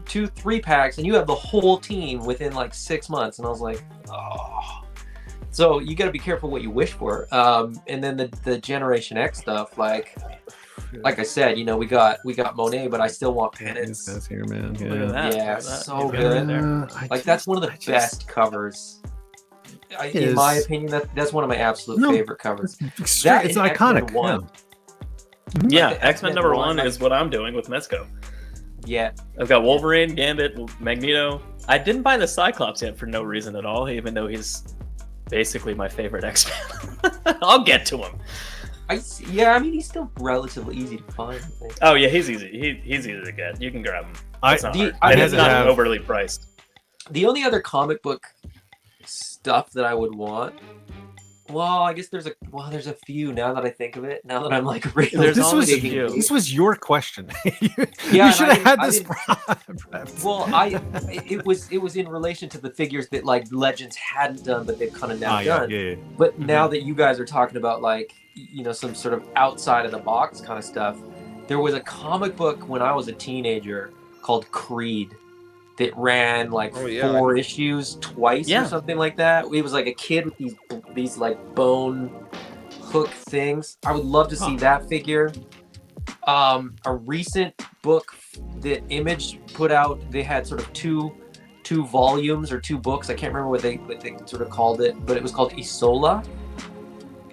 2-3 packs, and you have the whole team within like 6 months. And I was like, oh. So you got to be careful what you wish for. And then the Generation X stuff, like I said, you know, we got Monet, but I still want Penance. That's here, man. Look at that. Yeah, Look at that. so He's got it good. right there. Like that's one of the best covers. In my opinion, that's one of my absolute favorite covers. It's That it's and iconic. X-Men 1. Yeah, Like the X-Men X-Men number 1, 1 is what I'm doing with Mezco. Yeah. I've got Wolverine, Gambit, Magneto. I didn't buy the Cyclops yet for no reason at all, even though he's basically my favorite X-Men. I'll get to him. I mean, he's still relatively easy to find, I think. Oh yeah, he's easy. He's easy to get. You can grab him. It's not hard. I He's not overly priced. The only other comic book stuff that I would want, well, I guess there's a few now that I think of it. Now that I'm like really There's this always was a few. this was your question. you Yeah, should have had I this. didn't- Well, it was in relation to the figures that like Legends hadn't done, but they've kind of now done. Yeah. But now that you guys are talking about like, you know, some sort of outside of the box kind of stuff, there was a comic book when I was a teenager called Creed that ran like 4 issues twice or something like that. It was like a kid with these like bone hook things. I would love to see that figure. A recent book that Image put out, they had sort of two volumes or 2 books. I can't remember what they sort of called it, but it was called Isola.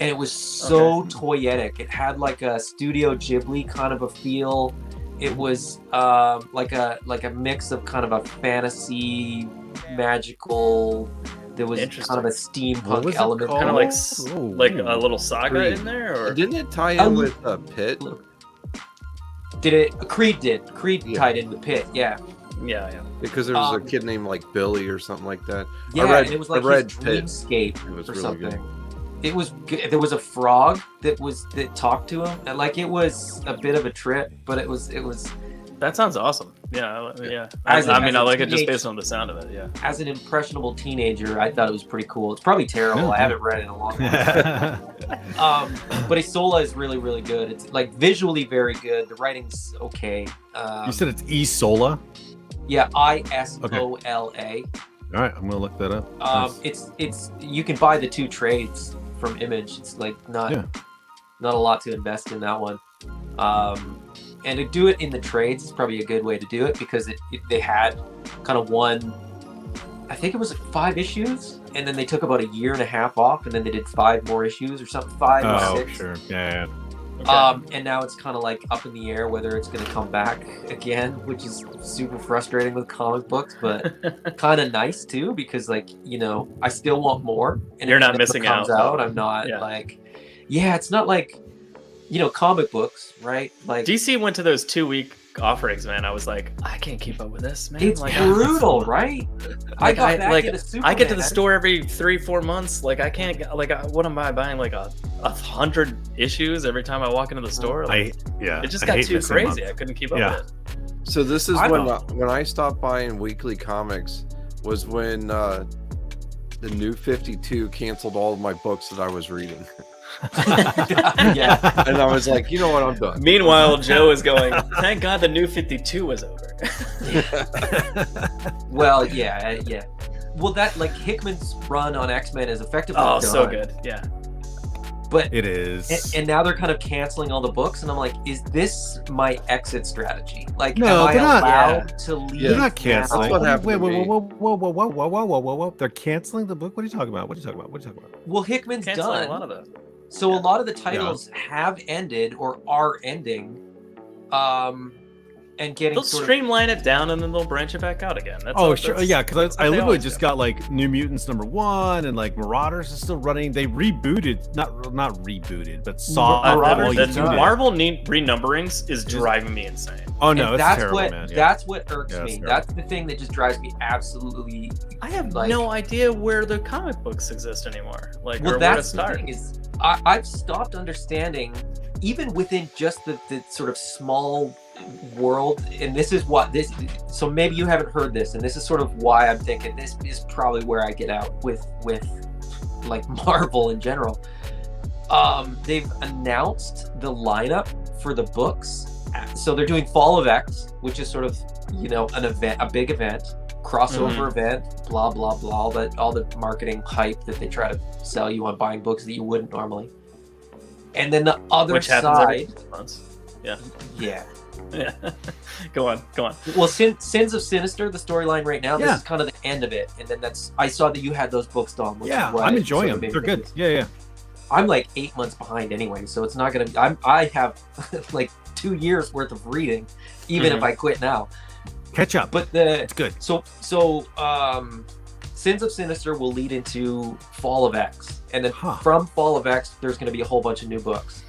And it was so toyetic. It had like a Studio Ghibli kind of a feel. It was like a mix of kind of a fantasy, magical. There was kind of a steampunk element. Kind of like a little saga in there, or didn't it tie in with Pit? Did it? Creed did. Creed tied in with Pit. Yeah. Yeah. Because there was a kid named like Billy or something like that. Yeah, and it was like his dreamscape or really something. Good. It was. There was a frog that talked to him, and like it was a bit of a trip, but it was. That sounds awesome. Yeah. I like it just based on the sound of it. Yeah. As an impressionable teenager, I thought it was pretty cool. It's probably terrible. I haven't read it in a long time. But Isola is really, really good. It's like visually very good. The writing's okay. You said it's Isola? Yeah, Isola. All right, I'm gonna look that up. Nice. It's you can buy the 2 trades from Image. It's like not a lot to invest in that one. And to do it in the trades is probably a good way to do it because they had kind of one, I think it was like 5 issues, and then they took about a year and a half off, and then they did 5 more issues or something, 5 or 6. Oh, sure, yeah. Okay. And now it's kind of like up in the air whether it's going to come back again, which is super frustrating with comic books, but kind of nice too because, like, you know, I still want more. And you're if not it missing comes out. I'm not like, it's not like, you know, comic books, right? Like DC went to those 2-week offerings, man. I was like, I can't keep up with this, man. It's like, brutal, right? I get to the store every 3-4 months. Like I can't. What am I buying? Like 100 issues every time I walk into the store. Like, it just got too crazy. I couldn't keep up with it. So this is when I stopped buying weekly comics. Was when the New 52 canceled all of my books that I was reading. Yeah. And I was like, you know what, I'm done. Meanwhile, Joe is going, thank God the New 52 was over. Well, yeah. Well, that like Hickman's run on X-Men is effectively done. So good. Yeah. But it is. And now they're kind of canceling all the books, and I'm like, is this my exit strategy? Like, no, am I allowed to leave? They're not canceling. That's what happened. Whoa. They're canceling the book? What are you talking about? Well, Hickman's canceling done. A lot of them. So a lot of the titles have ended or are ending, and getting they'll streamline it down and then they'll branch it back out again. Sure, yeah, because I literally just got like New Mutants #1 and like Marauders is still running. They rebooted, not rebooted, but saw Marauders. The Marvel renumberings is driving me insane. Oh no, that's terrible, what man. That's what irks me. That's the thing that just drives me absolutely. I have no idea where the comic books exist anymore. Like, well, or that's where to start. The thing is, I've stopped understanding, even within just the sort of small world, and this is what this. So maybe you haven't heard this, and this is sort of why I'm thinking this is probably where I get out with like Marvel in general. They've announced the lineup for the books. So they're doing Fall of X, which is sort of, an event, a big event, crossover event, blah, blah, blah, all the marketing hype that they try to sell you on buying books that you wouldn't normally. And then the other Which side. happens every 6 months. Yeah. Yeah. Yeah. Go on. Well, Sins of Sinister, the storyline right now, this is kind of the end of it. And then I saw that you had those books, Dom. Which is what I'm enjoying them. They're good. Yeah. I'm like 8 months behind anyway, so it's not going to, I have like 2 years worth of reading, even if I quit now. Catch up. But it's good. So Sins of Sinister will lead into Fall of X. And then from Fall of X, there's going to be a whole bunch of new books.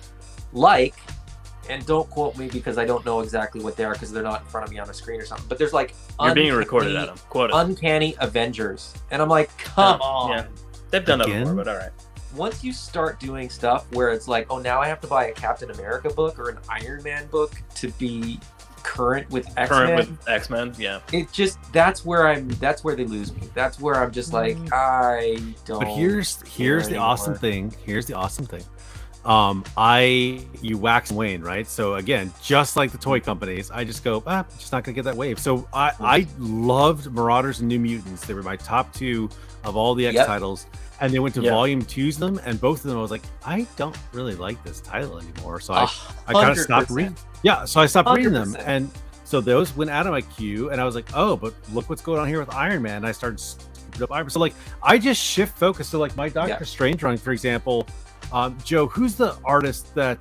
And don't quote me because I don't know exactly what they are because they're not in front of me on a screen or something. But there's like you're being recorded, Adam. Quote it. Uncanny Avengers, and I'm like, come on. Yeah. They've done that before, but all right. Once you start doing stuff where it's like, oh, now I have to buy a Captain America book or an Iron Man book to be current with X-Men. Yeah. It just that's where they lose me. That's where I'm just like, I don't. But here's the awesome thing. You wax and wane, right? So again, just like the toy companies, I just go, I'm just not gonna get that wave. So I loved Marauders and New Mutants. They were my top 2 of all the X titles, and they went to volume 2s of them, and both of them I was like, I don't really like this title anymore. So I kind of stopped reading. Yeah, so I stopped reading them, and so those went out of my queue, and I was like, oh, but look what's going on here with Iron Man. And I started up Iron Man. So like I just shift focus. So like my Doctor Strange run, for example. Joe, who's the artist that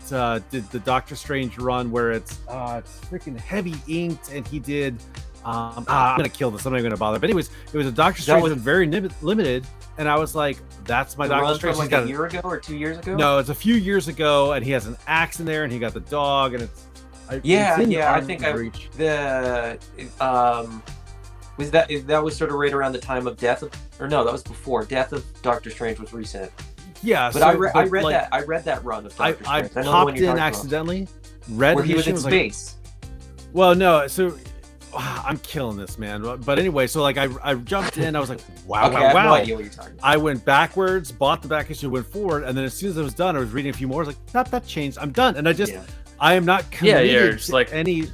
did the Doctor Strange run where it's freaking heavy inked, and he did I'm gonna kill this, I'm not gonna bother, but anyways, it was a Doctor Strange that was very limited, and I was like, that's my Doctor Strange. Like a year ago or 2 years ago? No, it's a few years ago, and he has an axe in there, and he got the dog, and it's I think that was sort of right around the time of that was before Death of Doctor Strange was recent. Yeah, but I read that run of Doctor I Strange. popped in accidentally. Read where he was in space. Well, no, so I'm killing this, man. But anyway, so like I jumped in. I was like, wow. I have no idea what you're talking about. I went backwards, bought the back issue, went forward, and then as soon as I was done, I was reading a few more. I was like, that changed. I'm done, and I am not committed you're just like any.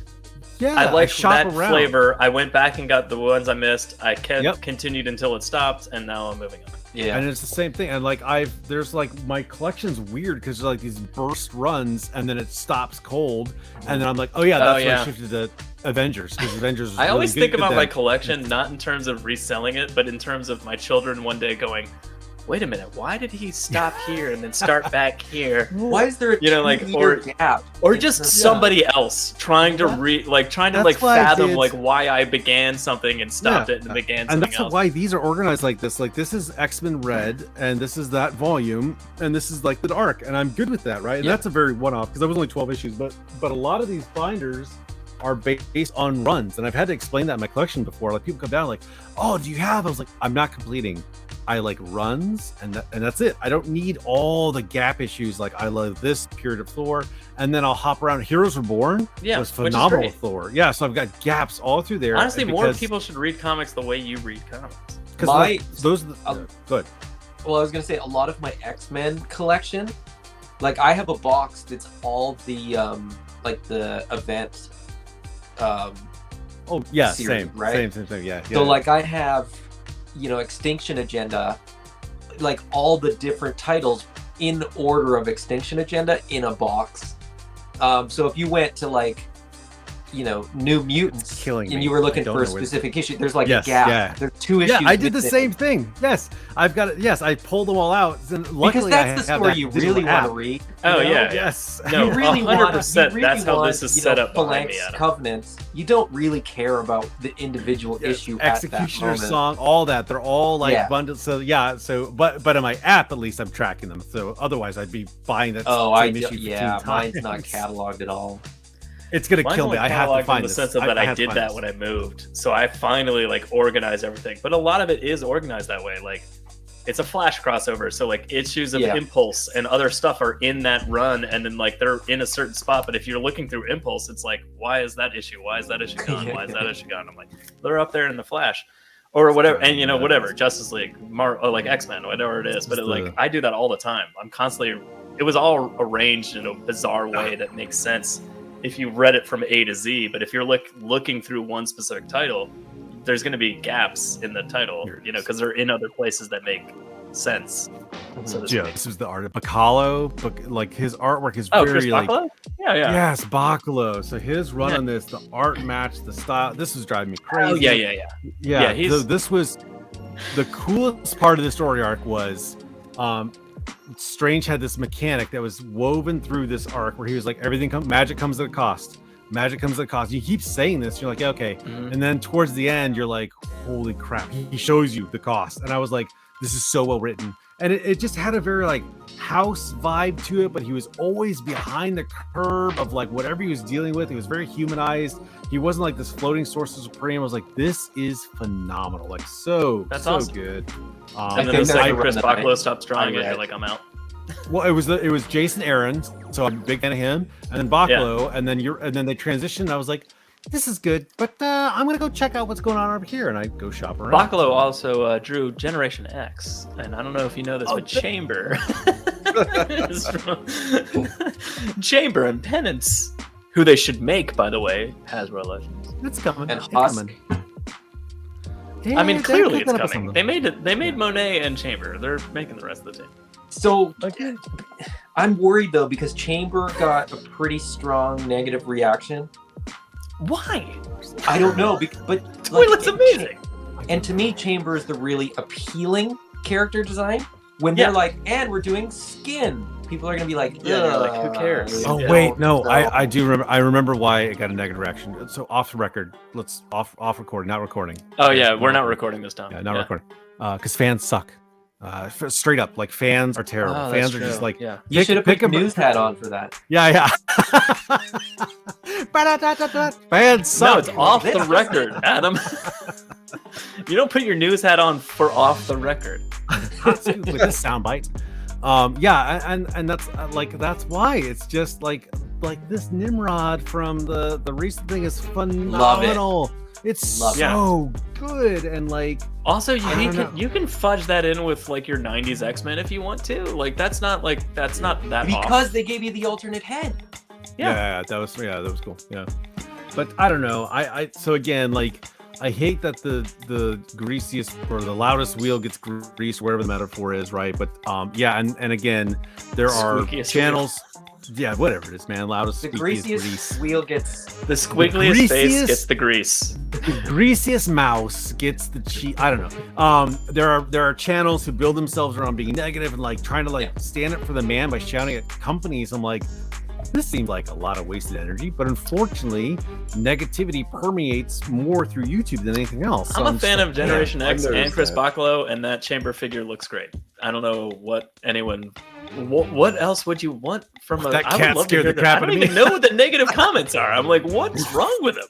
Yeah, I like that around. Flavor. I went back and got the ones I missed. I continued until it stopped, and now I'm moving on. Yeah, and it's the same thing. And like there's like my collection's weird because there's like these burst runs, and then it stops cold, and then I'm like, that's why I shifted to Avengers, because Avengers. I always think about my collection not in terms of reselling it, but in terms of my children one day going, wait a minute, why did he stop here and then start back here? Why is there a gap? Or just somebody else trying to fathom like why I began something and stopped it and began something else. And that's why these are organized like this. Like this is X-Men Red, and this is that volume, and this is like the arc, and I'm good with that, right? And that's a very one-off because that was only 12 issues, but a lot of these binders are based on runs, and I've had to explain that in my collection before. Like people come down like, oh, do you have? I was like, I'm not completing. I like runs, and that's it. I don't need all the gap issues. Like I love this period of Thor, and then I'll hop around. Heroes Reborn was phenomenal. Thor, so I've got gaps all through there. Honestly, more people should read comics the way you read comics. Because good. Well, I was gonna say a lot of my X-Men collection, like I have a box that's all the like the event. Series, right? Same, yeah. So like I have, Extinction Agenda, like all the different titles in order of Extinction Agenda in a box. So if you went to like, New Mutants and you were looking for a specific issue, there's like a gap. Yeah. There's 2 issues. Yeah, I did the same thing. Yes, I've got it. Yes, I pulled them all out. And luckily, because that's the story you really want to read. Oh yeah, yes. No, you really 100%. That's how this is set up behind me. Covenants. You don't really care about the individual issue. Executioner song, all that. They're all like bundled. So but in my app at least I'm tracking them. So otherwise I'd be buying that. Same issue 15 times. Mine's not cataloged at all. It's gonna kill me. I have to find in the sense of that I did that when I moved, so I finally like organized everything. But a lot of it is organized that way. Like it's a Flash crossover, so like issues of Impulse and other stuff are in that run, and then like they're in a certain spot. But if you're looking through Impulse, it's like, why is that issue? Why is that issue gone? Why is that issue gone? I'm like, they're up there in the Flash. or whatever, and whatever, Justice League, like X-Men, whatever it is. But I do that all the time. I'm constantly. It was all arranged in a bizarre way that makes sense if you read it from A to Z. But if you're looking through one specific title, there's going to be gaps in the title, because they're in other places that make sense. So this is the art of Bacalo, but like his artwork is Chris very like Bacalo? Yeah. Yes, Bacalo. So his run on this, the art match, the style. This was driving me crazy. Oh yeah. So this was the coolest part of the story arc was, Strange had this mechanic that was woven through this arc where he was like, magic comes at a cost. Magic comes at a cost. You keep saying this, you're like, yeah, okay. Mm-hmm. And then towards the end, you're like, holy crap. He shows you the cost. And I was like, this is so well written. And it just had a very like house vibe to it, but he was always behind the curve of like whatever he was dealing with. He was very humanized. He wasn't like this floating source of supreme. I was like, this is phenomenal. Like That's so awesome. good. And then the second Chris Bacalo stops drawing it, you're like, I'm out. Well, it was Jason Aaron, so I'm a big fan of him, and then Bacalo, and then they transitioned. And I was like, this is good, but I'm gonna go check out what's going on over here, and I go shop around. Bacalo also drew Generation X, and I don't know if you know this, but Chamber, Chamber and Penance, who they should make, by the way, Hasbro Legends. It's coming. And Husk. I mean, clearly it's coming. They made Monet and Chamber. They're making the rest of the team. So I'm worried though, because Chamber got a pretty strong negative reaction. Why? I don't know, but Toilet's amazing. And to me, Chamber is the really appealing character design. When they're like, and we're doing skin, people are gonna be like, like, who cares? Oh wait, no, I do remember. I remember why it got a negative reaction. So off the record, let's off recording, not recording. Oh yeah, we're not recording this time. Yeah, not recording. Because fans suck. Straight up, like fans are terrible. Fans are just like, you should have put a news hat on for that. Yeah. Fans suck. No, it's off the record, Adam. You don't put your news hat on for off the record. With this soundbite. And that's why it's just like this Nimrod from the recent thing is phenomenal. It's so good, and like also you can fudge that in with like your 90s X-Men if you want to. Like that's not that because off. They gave you the alternate head. Yeah, that was cool. Yeah, but I don't know. I so again, like I hate that the greasiest or the loudest wheel gets greased, wherever the metaphor is, right? But and again, there are channels. Yeah, whatever it is, man. Loudest, the greasiest wheel gets the squiggliest face gets the grease. The greasiest mouse gets the cheese. I don't know. There are channels who build themselves around being negative and like trying to like stand up for the man by shouting at companies. I'm like, this seems like a lot of wasted energy, but unfortunately, negativity permeates more through YouTube than anything else. So I'm a fan of Generation X and Chris Bacalo, and that Chamber figure looks great. I don't know what anyone. What else would you want from a? That cat scared the crap out of me. I don't even know what the negative comments are. I'm like, what's wrong with him?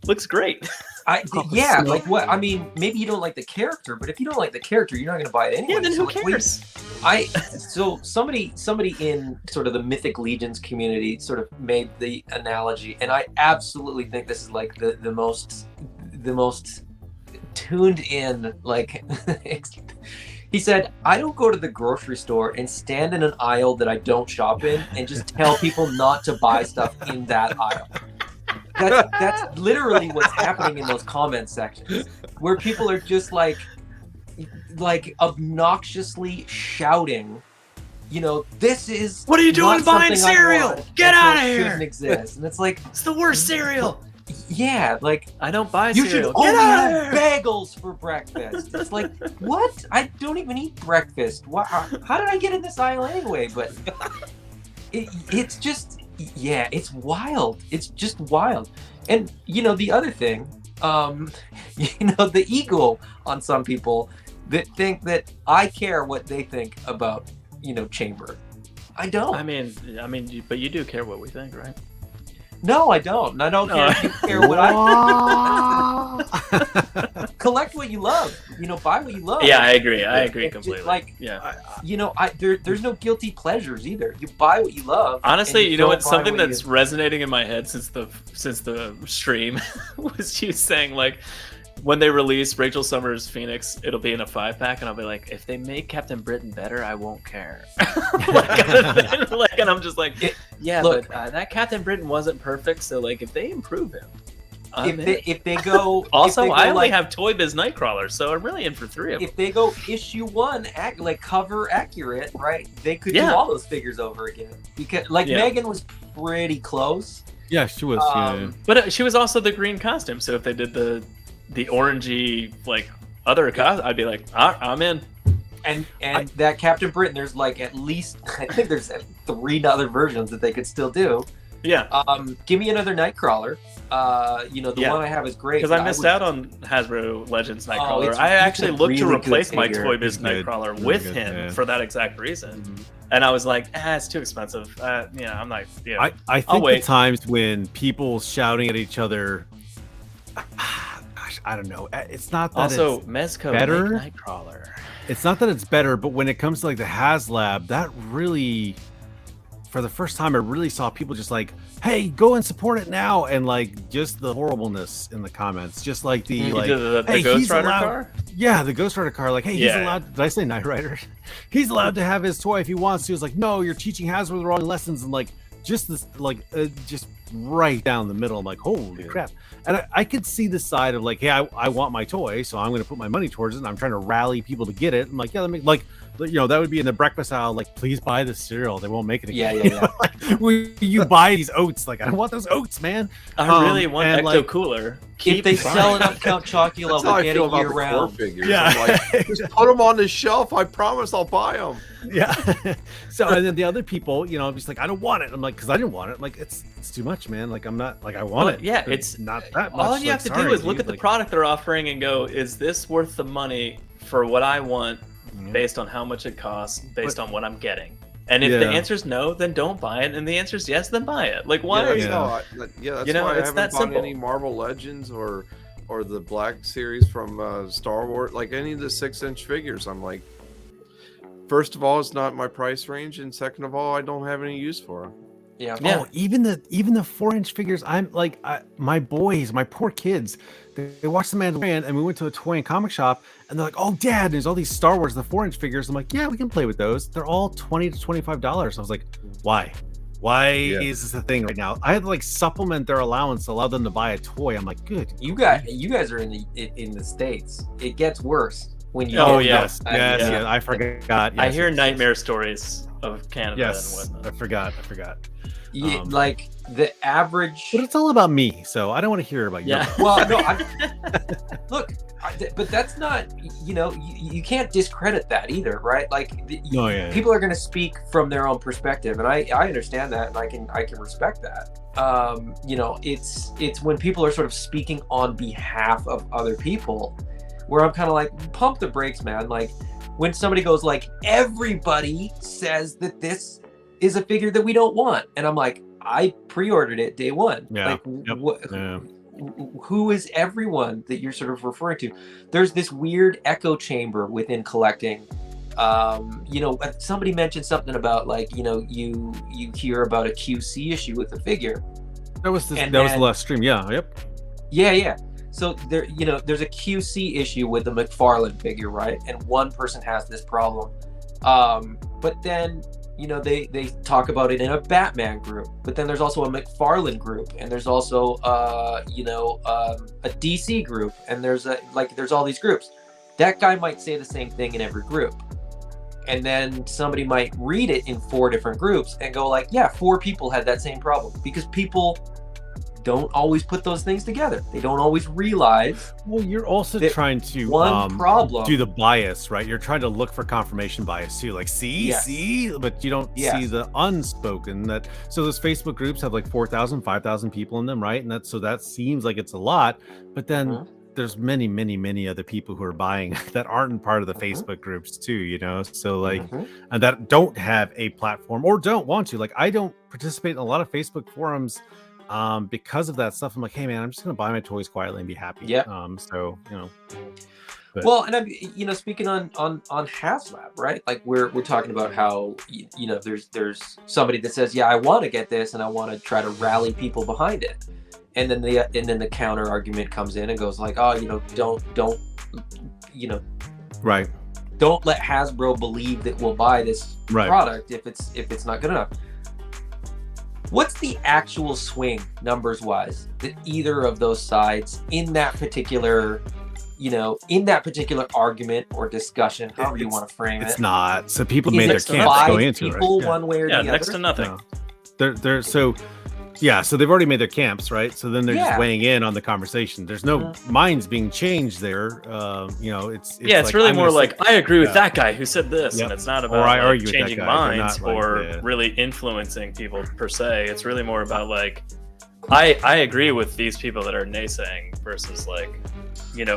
Looks great. Like what? I mean, maybe you don't like the character, but if you don't like the character, you're not going to buy it anyway. Yeah, then who cares? So somebody in sort of the Mythic Legions community sort of made the analogy, and I absolutely think this is like the most tuned in like. He said, I don't go to the grocery store and stand in an aisle that I don't shop in and just tell people not to buy stuff in that aisle. That's literally what's happening in those comment sections, where people are just like obnoxiously shouting, this is what are you doing buying cereal? Get out of here! Shouldn't exist, and it's like it's the worst cereal. Yeah, like I don't buy you cereal. should only have bagels for breakfast. It's like, what? I don't even eat breakfast. How did I get in this aisle anyway? But it's just, it's wild. It's just wild. And the other thing, the ego on some people that think that I care what they think about, Chamber. I don't. I mean, but you do care what we think, right? No, I don't. I don't care what I collect what you love. Buy what you love. Yeah, I agree. I agree completely. There's no guilty pleasures either. You buy what you love. Honestly, what? Something that's resonating in my head since the stream was you saying like, when they release Rachel Summers Phoenix, it'll be in a 5-pack, and I'll be like, if they make Captain Britain better, I won't care. And I'm just like, look, but that Captain Britain wasn't perfect, so like if they improve him, if they go. Also, if they go I only have Toy Biz Nightcrawler, so I'm really in for 3 of them. If they go issue 1, like cover accurate, right? They could do all those figures over again because Megan was pretty close. Yeah, she was. But she was also the green costume, so if they did the orangey like other costume, I'd be like, I'm in. And that Captain Britain, there's like at least I think there's 3 other versions that they could still do. Yeah. Give me another Nightcrawler. The one I have is great. Because I missed out on Hasbro Legends Nightcrawler. I actually looked to replace my Toy Biz Nightcrawler with him for that exact reason. Mm-hmm. And I was like, it's too expensive. I'm not. Yeah, I think the times when people shouting at each other, gosh, I don't know. It's not that also it's Mezco better. Nightcrawler. It's not that it's better, but when it comes to like the HasLab, that really, for the first time, I really saw people just like, hey, go and support it now, and like just the horribleness in the comments, just like the hey, Ghost Rider car. Yeah, the Ghost Rider car. Like, hey, he's allowed. Did I say Knight Rider? He's allowed to have his toy if he wants to. It's like, no, you're teaching Hasbro the wrong lessons, and like just this, like just right down the middle. I'm like, holy crap! And I could see the side of like, hey, I want my toy, so I'm going to put my money towards it, and I'm trying to rally people to get it. I'm like, yeah, let me like. That would be in the breakfast aisle. Like, please buy the cereal. They won't make it again. Yeah. Like, you buy these oats. Like, I don't want those oats, man. I really want Ecto Cooler. If they sell enough Count Chocula, we'll get it year round. Yeah, like, just put them on the shelf. I promise I'll buy them. Yeah. So and then the other people, just like, I don't want it. I'm like, because I didn't want it. I'm like, it's too much, man. Like, I'm not like I want it. Yeah, it's not that much. All you have to do is look at the product they're offering and go, is this worth the money for what I want? Based on how much it costs, based on what I'm getting. And if the answer is no, then don't buy it. And the answer is yes, then buy it. Like, why are you? That's why I haven't bought any Marvel Legends or the Black Series from Star Wars, like any of the 6-inch figures. I'm like, first of all, it's not my price range, and second of all, I don't have any use for them. Yeah. Oh, even the 4-inch figures. I'm like, my boys, my poor kids. They watched The Mandalorian, and we went to a toy and comic shop, and they're like, "Oh, Dad, there's all these Star Wars, the 4-inch figures." I'm like, "Yeah, we can play with those. They're all $20 to $25." I was like, "Why? Why is this a thing right now?" I had to like supplement their allowance to allow them to buy a toy. I'm like, "Good." You guys are in the States. It gets worse when you. Oh yes, I forgot. I hear nightmare stories of Canada and whatnot. I forgot. Yeah, like the average, but it's all about me, so I don't want to hear about you. Yeah. Well, no, look, but that's not, you can't discredit that either, right? Like, people are going to speak from their own perspective, and I understand that, and I can respect that. It's when people are sort of speaking on behalf of other people, where I'm kind of like, pump the brakes, man. Like, when somebody goes like, everybody says that this is a figure that we don't want, and I'm like, I pre-ordered it day one. Like, who is everyone that you're sort of referring to? There's this weird echo chamber within collecting. Somebody mentioned something about like, you hear about a QC issue with the figure. That was the last stream. Yeah. So there's a QC issue with the McFarlane figure, right? And one person has this problem. But then they talk about it in a Batman group, but then there's also a McFarlane group, and there's also a DC group, and there's all these groups. That guy might say the same thing in every group, and then somebody might read it in 4 different groups and go like, yeah, 4 people had that same problem, because people don't always put those things together. They don't always realize. Well, you're also trying to do the bias, right? You're trying to look for confirmation bias too, like see, but you don't see the unspoken. So those Facebook groups have like 4,000, 5,000 people in them, right? And that seems like it's a lot, but then there's many, many, many other people who are buying that aren't part of the Facebook groups too, So like, and that don't have a platform or don't want to. Like, I don't participate in a lot of Facebook forums. Because of that stuff, I'm like, hey man, I'm just gonna buy my toys quietly and be happy. Yeah. But. Well, and I'm speaking on HasLab, right? Like we're talking about how there's somebody that says, yeah, I want to get this and I want to try to rally people behind it, and then the counter argument comes in and goes like, oh, don't Right. don't let Hasbro believe that we'll buy this product if it's not good enough. What's the actual swing numbers wise that either of those sides in that particular argument or discussion, however you want to frame it? It's not. So people made their camps going into it. People one way or the other. Next to nothing. No. They're so so they've already made their camps, right? So then they're just weighing in on the conversation. There's no minds being changed there. It's it's really more like I agree with that guy who said this, and it's not about changing minds or really influencing people per se. It's really more about like I agree with these people that are naysaying versus like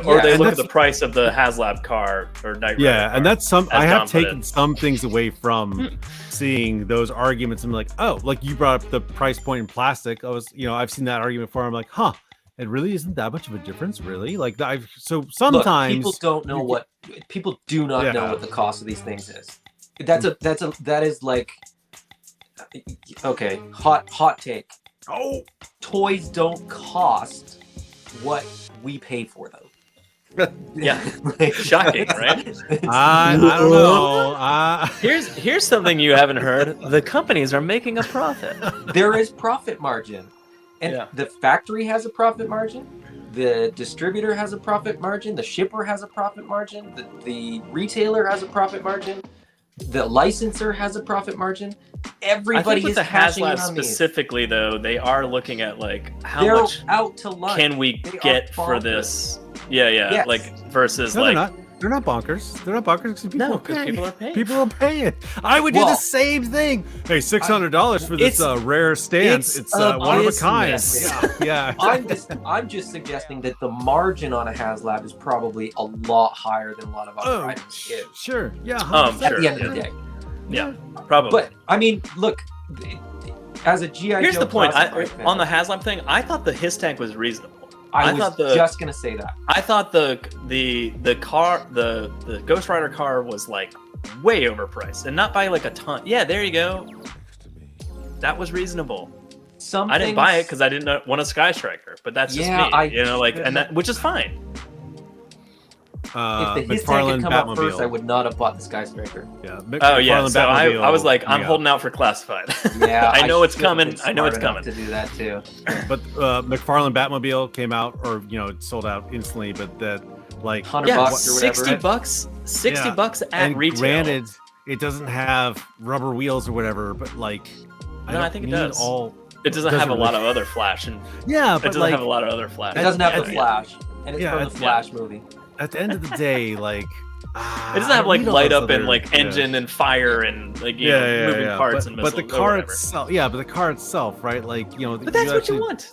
or they look at the price of the HasLab car or Knight Rider car, and that's I have taken some things away from seeing those arguments. I'm like, oh, like you brought up the price point in plastic. I've seen that argument before. I'm like, huh, it really isn't that much of a difference, really. Like sometimes people don't know people do not know what the cost of these things is. That is like, okay, hot take. Oh, toys don't cost what we pay for them. Shocking, right? I don't know. Here's something you haven't heard. The companies are making a profit. There is profit margin, and the factory has a profit margin. The distributor has a profit margin. The shipper has a profit margin. The retailer has a profit margin. The licensor has a profit margin. Everybody is cashing in on specifically, though. They are looking at like They're much out to lunch. Can we get for this? Yes. Like versus they're not bonkers. They're not bonkers because people are paying. People are paying. I would do the same thing. Hey, $600 for this rare stance. It's one of a kind. Yeah. I'm just suggesting that the margin on a HasLab is probably a lot higher than a lot of other items. Sure. Yeah. At the end of the day. Yeah. Probably. But I mean, look. As a GI Here's Joe the point. fan, On the HasLab thing, I thought the his tank was reasonable. I was just gonna say that. I thought the car, the Ghost Rider car was like way overpriced, and not by like a ton. Yeah, there you go. That was reasonable. I didn't buy it because I didn't want a Sky Striker, but that's just me. Which is fine. If the his tank had come out first, I would not have bought the Sky Striker. So I was like, I'm holding out for Classified. Yeah, I know it's coming. I know it's coming to do that too. But McFarlane Batmobile came out, or it sold out instantly. But that like $100 or whatever. $60 at retail. Granted, it doesn't have rubber wheels or whatever, but like I think it does. It doesn't have a lot of other flash, and it doesn't have a lot of other flash. It doesn't have the flash, and it's from the Flash movie. At the end of the day, like it doesn't have like light up and like engine and fire and like moving parts and missiles. But the car itself, but the car itself, right? Like But that's what you want.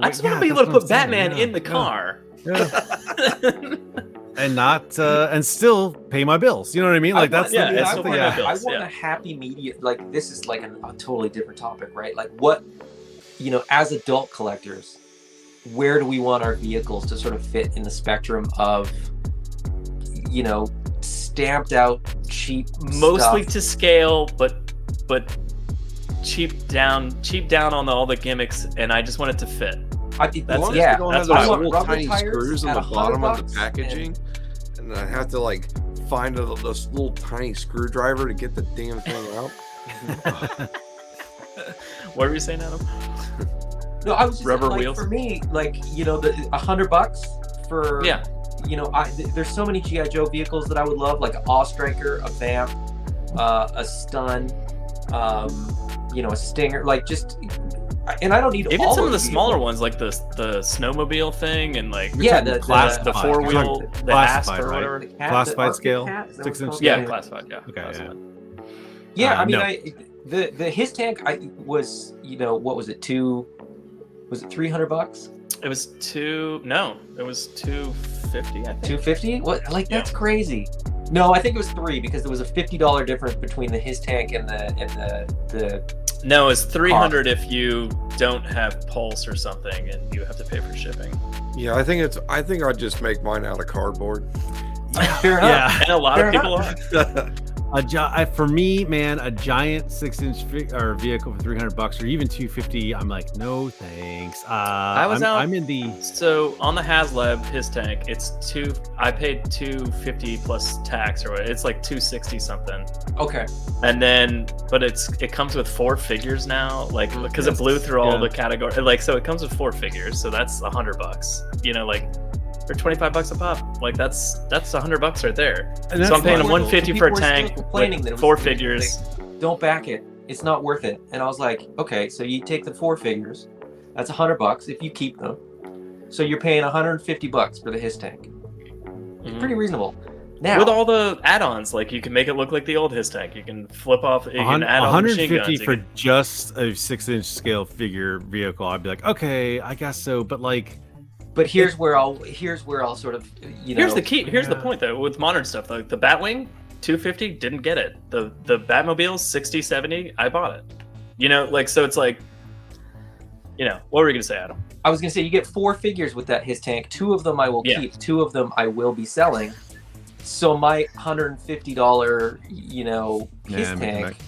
I just want to be able to put Batman in the car. And not and still pay my bills. You know what I mean? Like I want a happy medium. Like this is like a totally different topic, right? Like what as adult collectors, where do we want our vehicles to sort of fit in the spectrum of stamped out cheap mostly stuff? To scale, but cheap down on all the gimmicks, and I just want it to fit. Don't have those little tiny screws on the bottom of the packaging, and I have to like find this little tiny screwdriver to get the damn thing out. What were you saying, Adam? No, I was just rubber saying, wheels. For me, like the $100 for there's so many GI Joe vehicles that I would love, like an Awe Striker, a Vamp, a Stun, a Stinger, like just. And I don't need even all some of the vehicles. Smaller ones, like the snowmobile thing, and like the 4-wheel, the Asp or whatever. Classified scale, 6-inch. Yeah, classified. Yeah. Okay. Yeah, I mean, the his tank, was what was it? Was it $300? It was it was $250. I think. $250? What? Like that's crazy. No, I think it was $3 because there was a $50 difference between the his tank and the. No, it's $300 if you don't have Pulse or something, and you have to pay for shipping. Yeah, I think I'd just make mine out of cardboard. Fair enough. Yeah, and a lot of people are. For me, man, a giant 6-inch vehicle for $300 or even $250, I'm like, no thanks. I'm in the so on the HasLab his tank. I paid $250 plus tax or what? It's like $260 something. Okay. And then, but it comes with 4 figures now, like because it blew through all the categories. Like so, it comes with 4 figures, so that's $100. You know, like. For $25 a pop, like that's $100 right there. And so I'm paying $150 for a tank with 4 figures. Like, don't back it. It's not worth it. And I was like, okay, so you take the 4 figures. That's $100 if you keep them. So you're paying $150 for the his tank. Pretty reasonable. Now with all the add-ons, like you can make it look like the old his tank. You can flip off. You can add on machine guns. $150 for just a 6-inch scale figure vehicle. I'd be like, okay, I guess so, but like. But here's where I'll sort of, you know. Here's the key. Here's the point though with modern stuff. Like the Batwing, $250, didn't get it. The Batmobile, $60, $70, I bought it. You know, like so it's like, you know, what were you gonna say, Adam? I was gonna say you get 4 figures with that his tank. 2 of them I will keep. 2 of them I will be selling. So my $150, you know, his tank.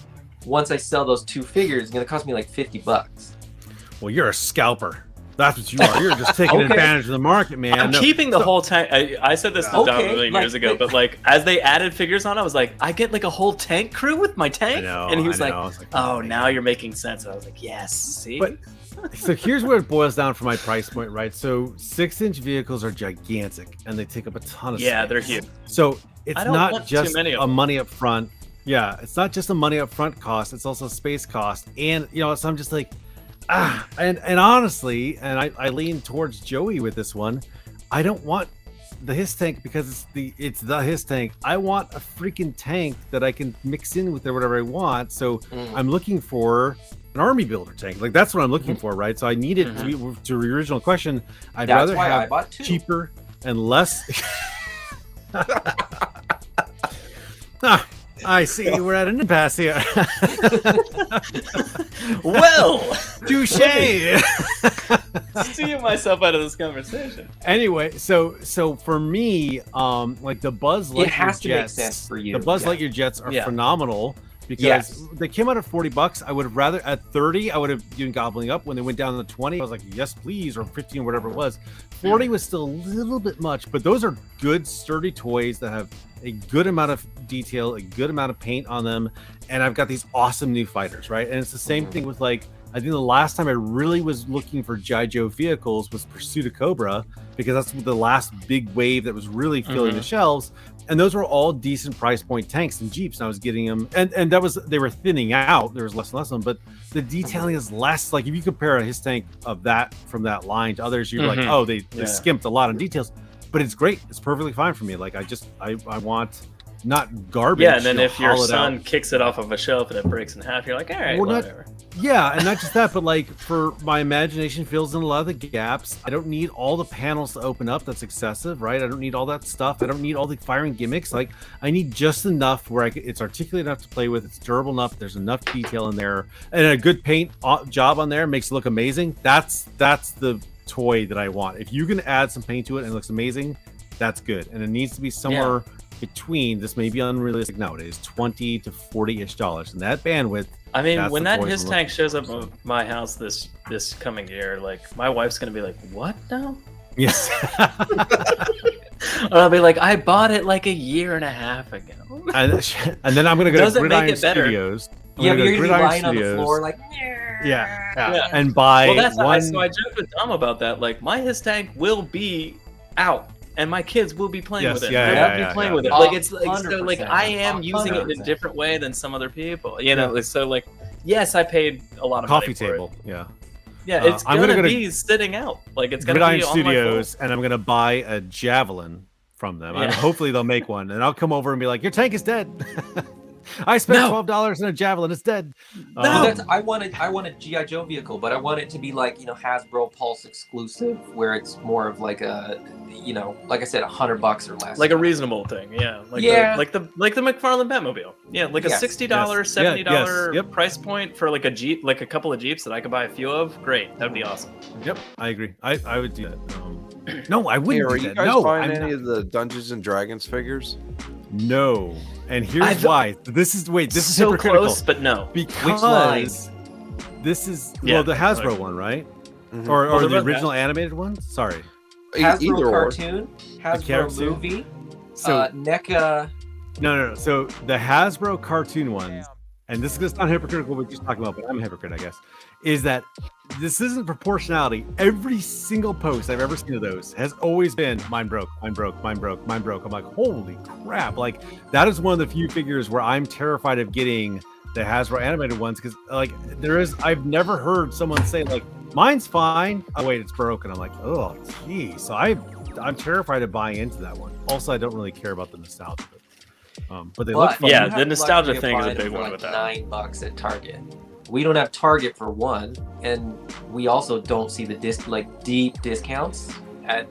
Once I sell those 2 figures, it's gonna cost me like $50. Well, you're a scalper. That's what you are. You're just taking advantage of the market, man. I'm keeping the whole tank. I said this to Dom a million years ago, but like as they added figures on, I was like, I get like a whole tank crew with my tank, and he was like, "Oh, now you're making sense." And I was like, "Yes, see." But so here's where it boils down for my price point, right? So 6-inch vehicles are gigantic, and they take up a ton of space. Yeah, they're huge. So it's not just a money up front. Yeah, it's not just a money up front cost. It's also a space cost, and you know, so I'm just like. And honestly, and I lean towards Joey with this one. I don't want the his tank because it's the his tank. I want a freaking tank that I can mix in with whatever I want. So I'm looking for an army builder tank. Like that's what I'm looking for, right? So I need it to the original question. I'd rather have cheaper and less. I see. We're at an impasse here. Well, touche. Steal myself out of this conversation. Anyway, so for me, like the Buzz Lightyear it has to jets, make sense for you. The Buzz Lightyear jets are phenomenal because they came out at $40. I would have rather at 30. I would have been gobbling up. When they went down to 20, I was like, yes, please, or 15, whatever it was. 40 was still a little bit much, but those are good, sturdy toys that have a good amount of detail, a good amount of paint on them, and I've got these awesome new fighters, right? And it's the same thing with like, I think the last time I really was looking for G.I. Joe vehicles was Pursuit of Cobra, because that's the last big wave that was really filling the shelves. And those were all decent price point tanks and Jeeps. And I was getting them, and that was, they were thinning out. There was less and less of them, but the detailing is less. Like if you compare his tank of that from that line to others, you're like, oh, they skimped a lot on details. But it's great. It's perfectly fine for me. Like I want not garbage. Yeah, and then if your son kicks it off of a shelf and it breaks in half, you're like, all right, whatever. And not just that, but like for my imagination fills in a lot of the gaps. I don't need all the panels to open up. That's excessive, right? I don't need all that stuff. I don't need all the firing gimmicks. Like I need just enough where it's articulate enough to play with. It's durable enough. There's enough detail in there, and a good paint job on there makes it look amazing. That's the toy that I want. If you can add some paint to it and it looks amazing, that's good. And it needs to be somewhere between, this may be unrealistic nowadays, $20 to $40-ish, and that bandwidth. I mean, when that his tank shows up at my house this coming year, like my wife's gonna be like, what now? Yes. And I'll be like, I bought it like a year and a half ago. And then I'm gonna go to Gridiron Studios. You're gonna be lying on the floor like, and buy so I joked with Dom about that. Like my his tank will be out, and my kids will be playing with it. They'll be playing with it. Like it's like so like I am using it in a different way than some other people. You know, so like yes, I paid a lot of coffee money for table. It. Yeah, it's gonna be sitting out. Like it's gonna Gridiron be on Studios, and I'm gonna buy a javelin from them. And hopefully they'll make one, and I'll come over and be like, your tank is dead. I spent $12 on a javelin. It's dead. I want a G.I. Joe vehicle, but I want it to be like, you know, Hasbro Pulse exclusive, where it's more of like a, you know, like I said, $100 or less. Like a reasonable thing, like the McFarlane Batmobile, like a $60, $70 price point for like a Jeep, like a couple of Jeeps that I could buy a few of. Great, that'd be awesome. Yep, I agree. I would do that. No, I wouldn't. Are you guys buying any of the Dungeons and Dragons figures? No, and here's why. This is so hypocritical. close, but no. Because this is the Hasbro one, right? Mhm. Or the original animated one? Sorry. Hasbro cartoon, Hasbro movie, So NECA. no. So the Hasbro cartoon ones, and this is not hypocritical what we're just talking about, but I'm a hypocrite, I guess, is that this isn't proportionality. Every single post I've ever seen of those has always been mine broke. I'm like, holy crap. Like, that is one of the few figures where I'm terrified of getting the Hasbro animated ones, because like I've never heard someone say like, mine's fine. Oh wait, it's broken. I'm like, oh geez. So I'm terrified of buying into that one. Also, I don't really care about the nostalgia. But they look fun. Yeah, the nostalgia thing is a big one like with that. $9 at Target. We don't have Target for one, and we also don't see the deep discounts at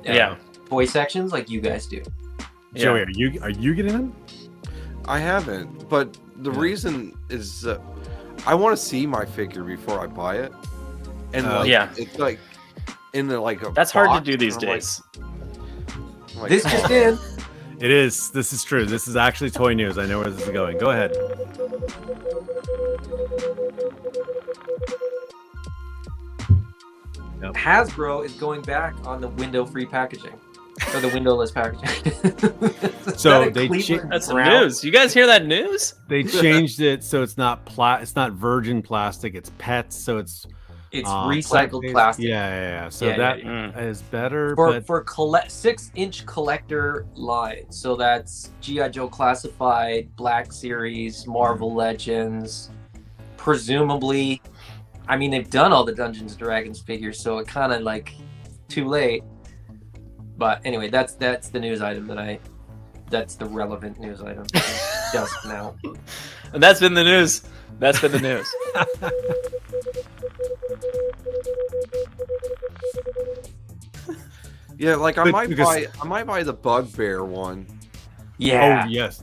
toy sections like you guys do. Joey, are you getting them? I haven't, but the reason is I want to see my figure before I buy it, and it's like in the that's hard to do these days. Like, this just in. It is. This is true. This is actually toy news. I know where this is going. Go ahead. Yep. Hasbro is going back on the window-free packaging, or the windowless packaging. So that's some news. You guys hear that news? They changed it so it's not virgin plastic. It's PETs, so it's recycled plastic. Yeah. So that is better. For 6-inch collector line. So that's G.I. Joe Classified, Black Series, Marvel Legends. Presumably, I mean, they've done all the Dungeons and Dragons figures, so it kind of like too late. But anyway, that's the news item that's the relevant news item just now. And that's been the news. That's been the news. Yeah, like I might buy the Bugbear one. Yeah. Oh yes.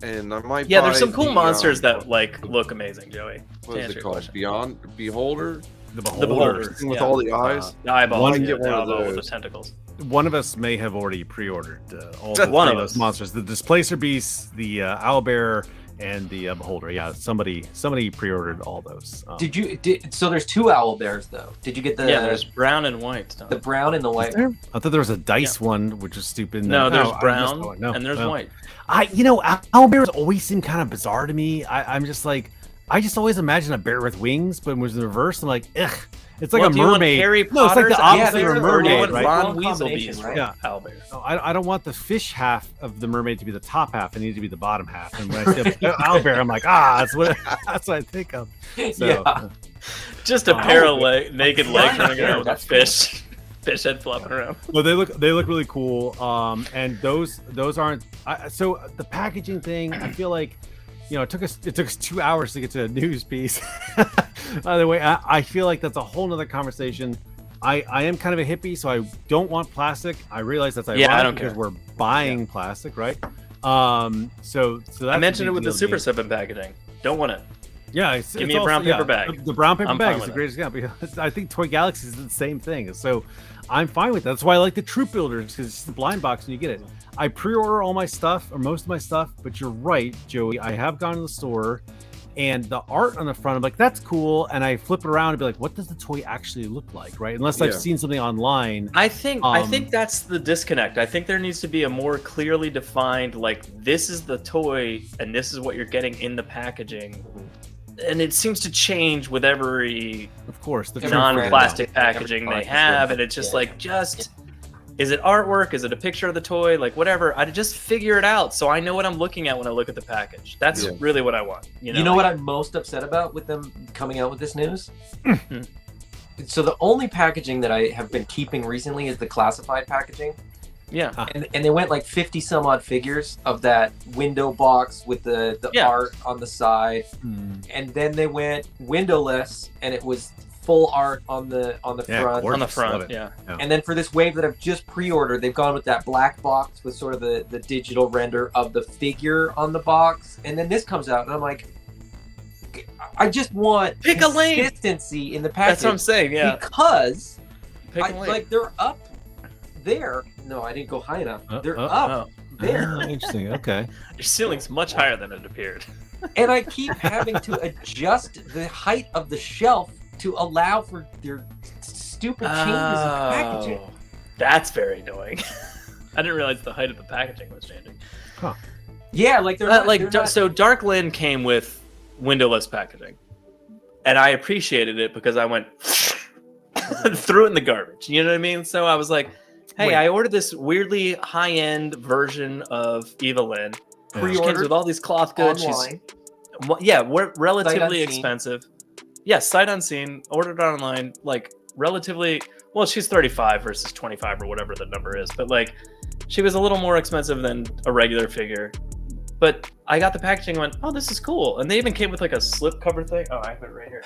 And I might buy there's some cool monsters that like look amazing, Joey. What is it called? Beholder? The Beholder. With all the eyes? The eyeballs. Get one of those. With the tentacles. One of us may have already pre-ordered all one of those monsters: the Displacer Beast, the Owlbear, and the Beholder. Yeah, somebody pre-ordered all those. So there's 2 Owlbears though. Did you get the? Yeah, there's brown and white. The brown and the white. I thought there was a dice one, which was stupid. No, there's brown and there's white. Owlbears always seem kind of bizarre to me. I'm just like, I just always imagine a bear with wings, but when it was in reverse, I'm like, ugh. It's like a mermaid. No, it's like the opposite of a mermaid, right? Ron Weaselbees, right? Yeah. Owlbear. No, I don't want the fish half of the mermaid to be the top half. It needs to be the bottom half. And when I say owlbear, I'm like, that's what I think of. So, yeah. Just a pair of naked legs running around with a fish head flopping around. Well, they look really cool. And those aren't. So the packaging thing, I feel like, it took us 2 hours to get to a news piece. By the way, I feel like that's a whole nother conversation. I am kind of a hippie, so I don't want plastic. I realize that's ironic I don't because care. we're buying plastic, right? So that's I mentioned it with the Super 7 packaging. Don't want it. Yeah, give me a brown paper bag. The brown paper bag is the greatest example. Because I think Toy Galaxy is the same thing. So I'm fine with that. That's why I like the Troop Builders, because it's the blind box and you get it. I pre-order all my stuff, or most of my stuff, but you're right, Joey. I have gone to the store, and the art on the front, I'm like, that's cool. And I flip it around and be like, what does the toy actually look like, right? Unless I've seen something online. I think that's the disconnect. I think there needs to be a more clearly defined, like, this is the toy, and this is what you're getting in the packaging. And it seems to change with every, of course, the non-plastic packaging they have, and it's just is it artwork? Is it a picture of the toy? Like, whatever. I just figure it out so I know what I'm looking at when I look at the package. That's really what I want. You know what I'm most upset about with them coming out with this news? So the only packaging that I have been keeping recently is the classified packaging. Yeah. And they went like 50 some odd figures of that window box with the art on the side. And then they went windowless, and it was full art on the front. On the front, yeah. And then for this wave that I've just pre-ordered, they've gone with that black box with sort of the digital render of the figure on the box. And then this comes out, and I'm like, I just want consistency in the package. That's what I'm saying, yeah. Because like they're up there. No, I didn't go high enough. They're up there. Interesting. Okay. Your ceiling's much higher than it appeared. And I keep having to adjust the height of the shelf to allow for their stupid changes in packaging. That's very annoying. I didn't realize the height of the packaging was changing. Huh. Yeah, like so Darkland came with windowless packaging, and I appreciated it because I went threw it in the garbage. You know what I mean? So I was like, "Hey, I ordered this weirdly high-end version of Evelyn. She comes with all these cloth goods. Online. We're relatively expensive. Yeah, sight unseen. Ordered online, like relatively. Well, she's 35 versus 25 or whatever the number is, but like, she was a little more expensive than a regular figure. But I got the packaging and went, oh, this is cool. And they even came with like a slip cover thing. Oh, I have it right here.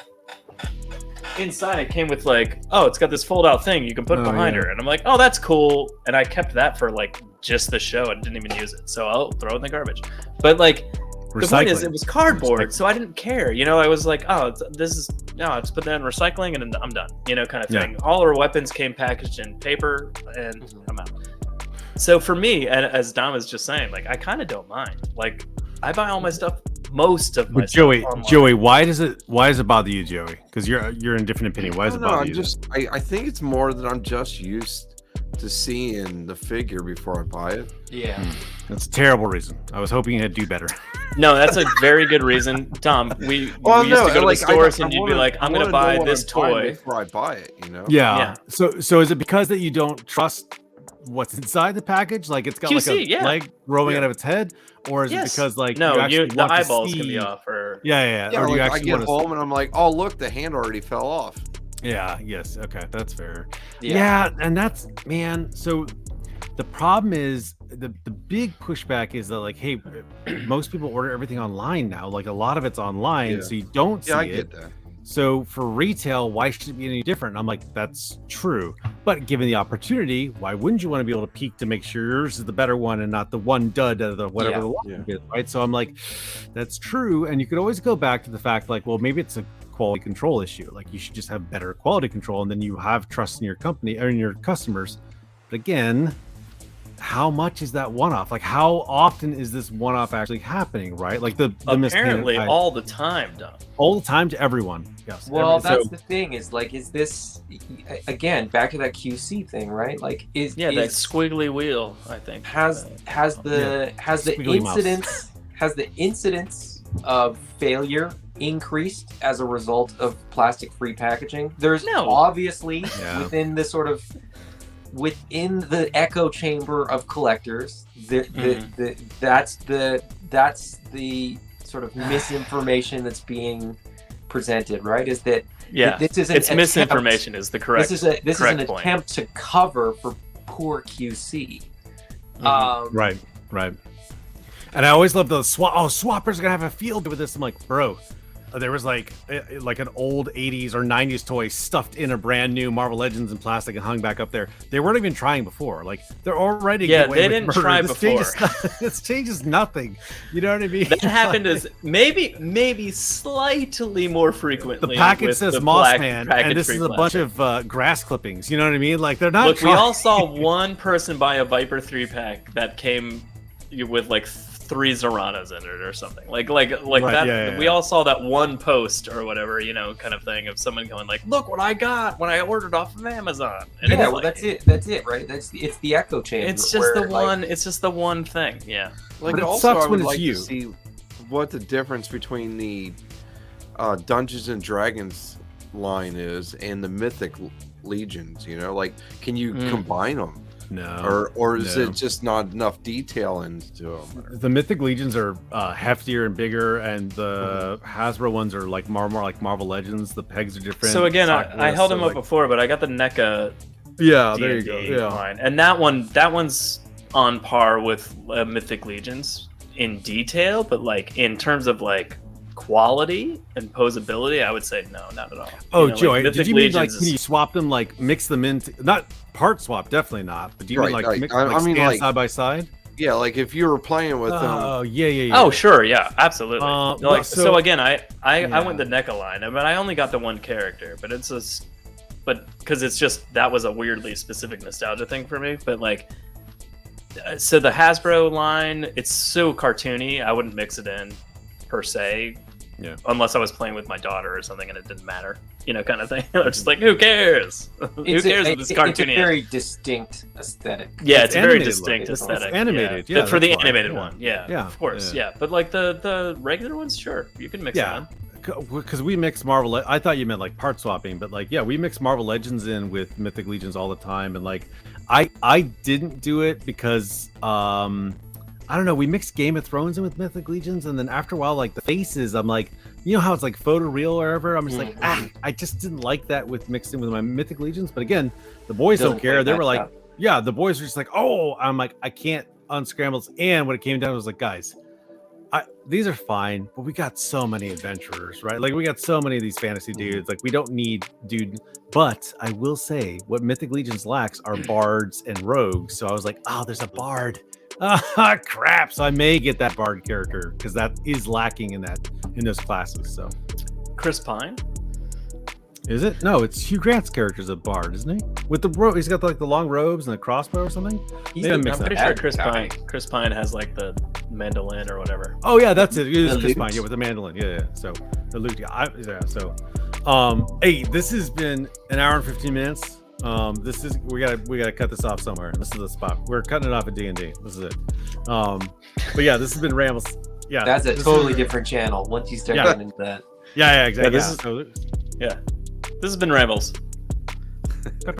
Inside it came with like, oh, it's got this fold out thing you can put behind her. And I'm like, oh, that's cool. And I kept that for like just the show and didn't even use it. So I'll throw it in the garbage. But like, the point is, it was cardboard, so I didn't care. You know, I was like, oh, just put that in recycling and I'm done. You know, kind of thing. All our weapons came packaged in paper and I'm out. So for me, and as Dom was just saying, like, I kind of don't mind. Like, I buy all my stuff, most of my stuff online. Joey, why does it bother you, Joey? Because you're in a different opinion. Why does it bother you? I think it's more that I'm just used to seeing the figure before I buy it. Yeah. That's a terrible reason. I was hoping you'd do better. No, that's a very good reason. Tom, we used to go to the stores and you'd be like, I'm going to buy this toy before I buy it, you know? Yeah. So is it because that you don't trust what's inside the package? Like it's got QC, like a leg growing out of its head? Or is it because like the eyeballs can be off? Or Yeah. Or like, I get home and I'm like, oh, look, the hand already fell off. Yeah, yes. Okay, that's fair. Yeah, and that's, man, so the problem is the big pushback is that like, hey, most people order everything online now. Like a lot of it's online, so you don't see it. I get that. So for retail, why should it be any different? And I'm like, that's true. But given the opportunity, why wouldn't you want to be able to peek to make sure yours is the better one and not the one dud of the whatever the one is, right? So I'm like, that's true. And you could always go back to the fact like, well, maybe it's a quality control issue. Like you should just have better quality control and then you have trust in your company or in your customers. But again, how much is that one-off? Like how often is this one-off actually happening, right? Like the apparently all the time, Dom. All the time to everyone. Yes. Well, that's the thing is like, is this again back to that QC thing, right? Like is that squiggly wheel, I think. Has the incidence of failure increased as a result of plastic-free packaging? There's obviously within the sort of within the echo chamber of collectors, that's the sort of misinformation that's being presented, right? Is that this is misinformation is the correct. This is an attempt to cover for poor QC. Right. And I always love the swappers are gonna have a field with this. I'm like, bro, there was like an old 80s or 90s toy stuffed in a brand new Marvel Legends in plastic and hung back up there. They weren't even trying before. Like they're already they didn't try before. This changes nothing. You know what I mean? That happened as maybe slightly more frequently. The package says Mossman, and this is a bunch of grass clippings. You know what I mean? Like they're not. Look, we all saw one person buy a Viper 3-pack that came with like 3 Zoranas in it or something like that. We all saw that one post or whatever, you know, kind of thing of someone going like, look what I got when I ordered off of Amazon. And that's it, right? It's the echo chamber. It's just the one thing. Yeah. Like but it also sucks I would when like it's you. to see what the difference between the Dungeons and Dragons line is and the Mythic Legions, you know, like can you combine them? No. Or is it just not enough detail into them? The Mythic Legions are heftier and bigger, and the Hasbro ones are like more like Marvel Legends. The pegs are different. So again, I held them up before, but I got the NECA. Yeah, D&D there you go. Yeah, line. And that one's on par with Mythic Legions in detail, but like in terms of like quality and posability, I would say no, not at all. Oh, you know, Joey, did you mean like can you swap them, like mix them into not part swap? Definitely not. But do you mean like mix, stand side by side? Yeah, like if you were playing with them. Oh yeah. Oh sure, yeah, absolutely. So again, I went the NECA line, but I only got the one character, but because it's just that was a weirdly specific nostalgia thing for me. But like So the Hasbro line, it's so cartoony. I wouldn't mix it in per se. Yeah. Unless I was playing with my daughter or something and it didn't matter, kind of thing. I'm just like, who cares? Who cares if it's cartoony? It's a very distinct aesthetic. Yeah, it's a very animated distinct aesthetic. It's animated, yeah. For the that's why. animated one, yeah, of course, yeah. But like the regular ones, sure, you can mix them in. Because we mix Marvel. I thought you meant like part swapping, but like, yeah, we mix Marvel Legends in with Mythic Legions all the time, and like, I didn't do it because I don't know. We mixed Game of Thrones in with Mythic Legions, and then after a while, like the faces, I'm like, how it's like photoreal or whatever. I'm just like, I just didn't like that with mixed in with my Mythic Legions. But again, the boys don't care. They were like, yeah, the boys were just like, oh, I'm like, I can't unscramble. And when it came down, I was like, guys, these are fine, but we got so many adventurers, right? Like we got so many of these fantasy dudes. Like we don't need dude. But I will say, what Mythic Legions lacks are bards and rogues. So I was like, oh, there's a bard. Crap. So I may get that bard character because that is lacking in those classes. So Chris Pine, is it? No, it's Hugh Grant's character's a bard, isn't he? With the robe, he's got like the long robes and the crossbow or something. I'm pretty sure Chris Pine has like the mandolin or whatever. Oh yeah, that's it. It is Chris Pine, with the mandolin. Yeah. So the lute. So hey, this has been an hour and 15 minutes. We gotta cut this off somewhere. This is the spot. We're cutting it off at D&D. This is it. But yeah, this has been Rambles. Yeah, that's a totally different channel once you start getting into that. Yeah, exactly. This has been Rambles.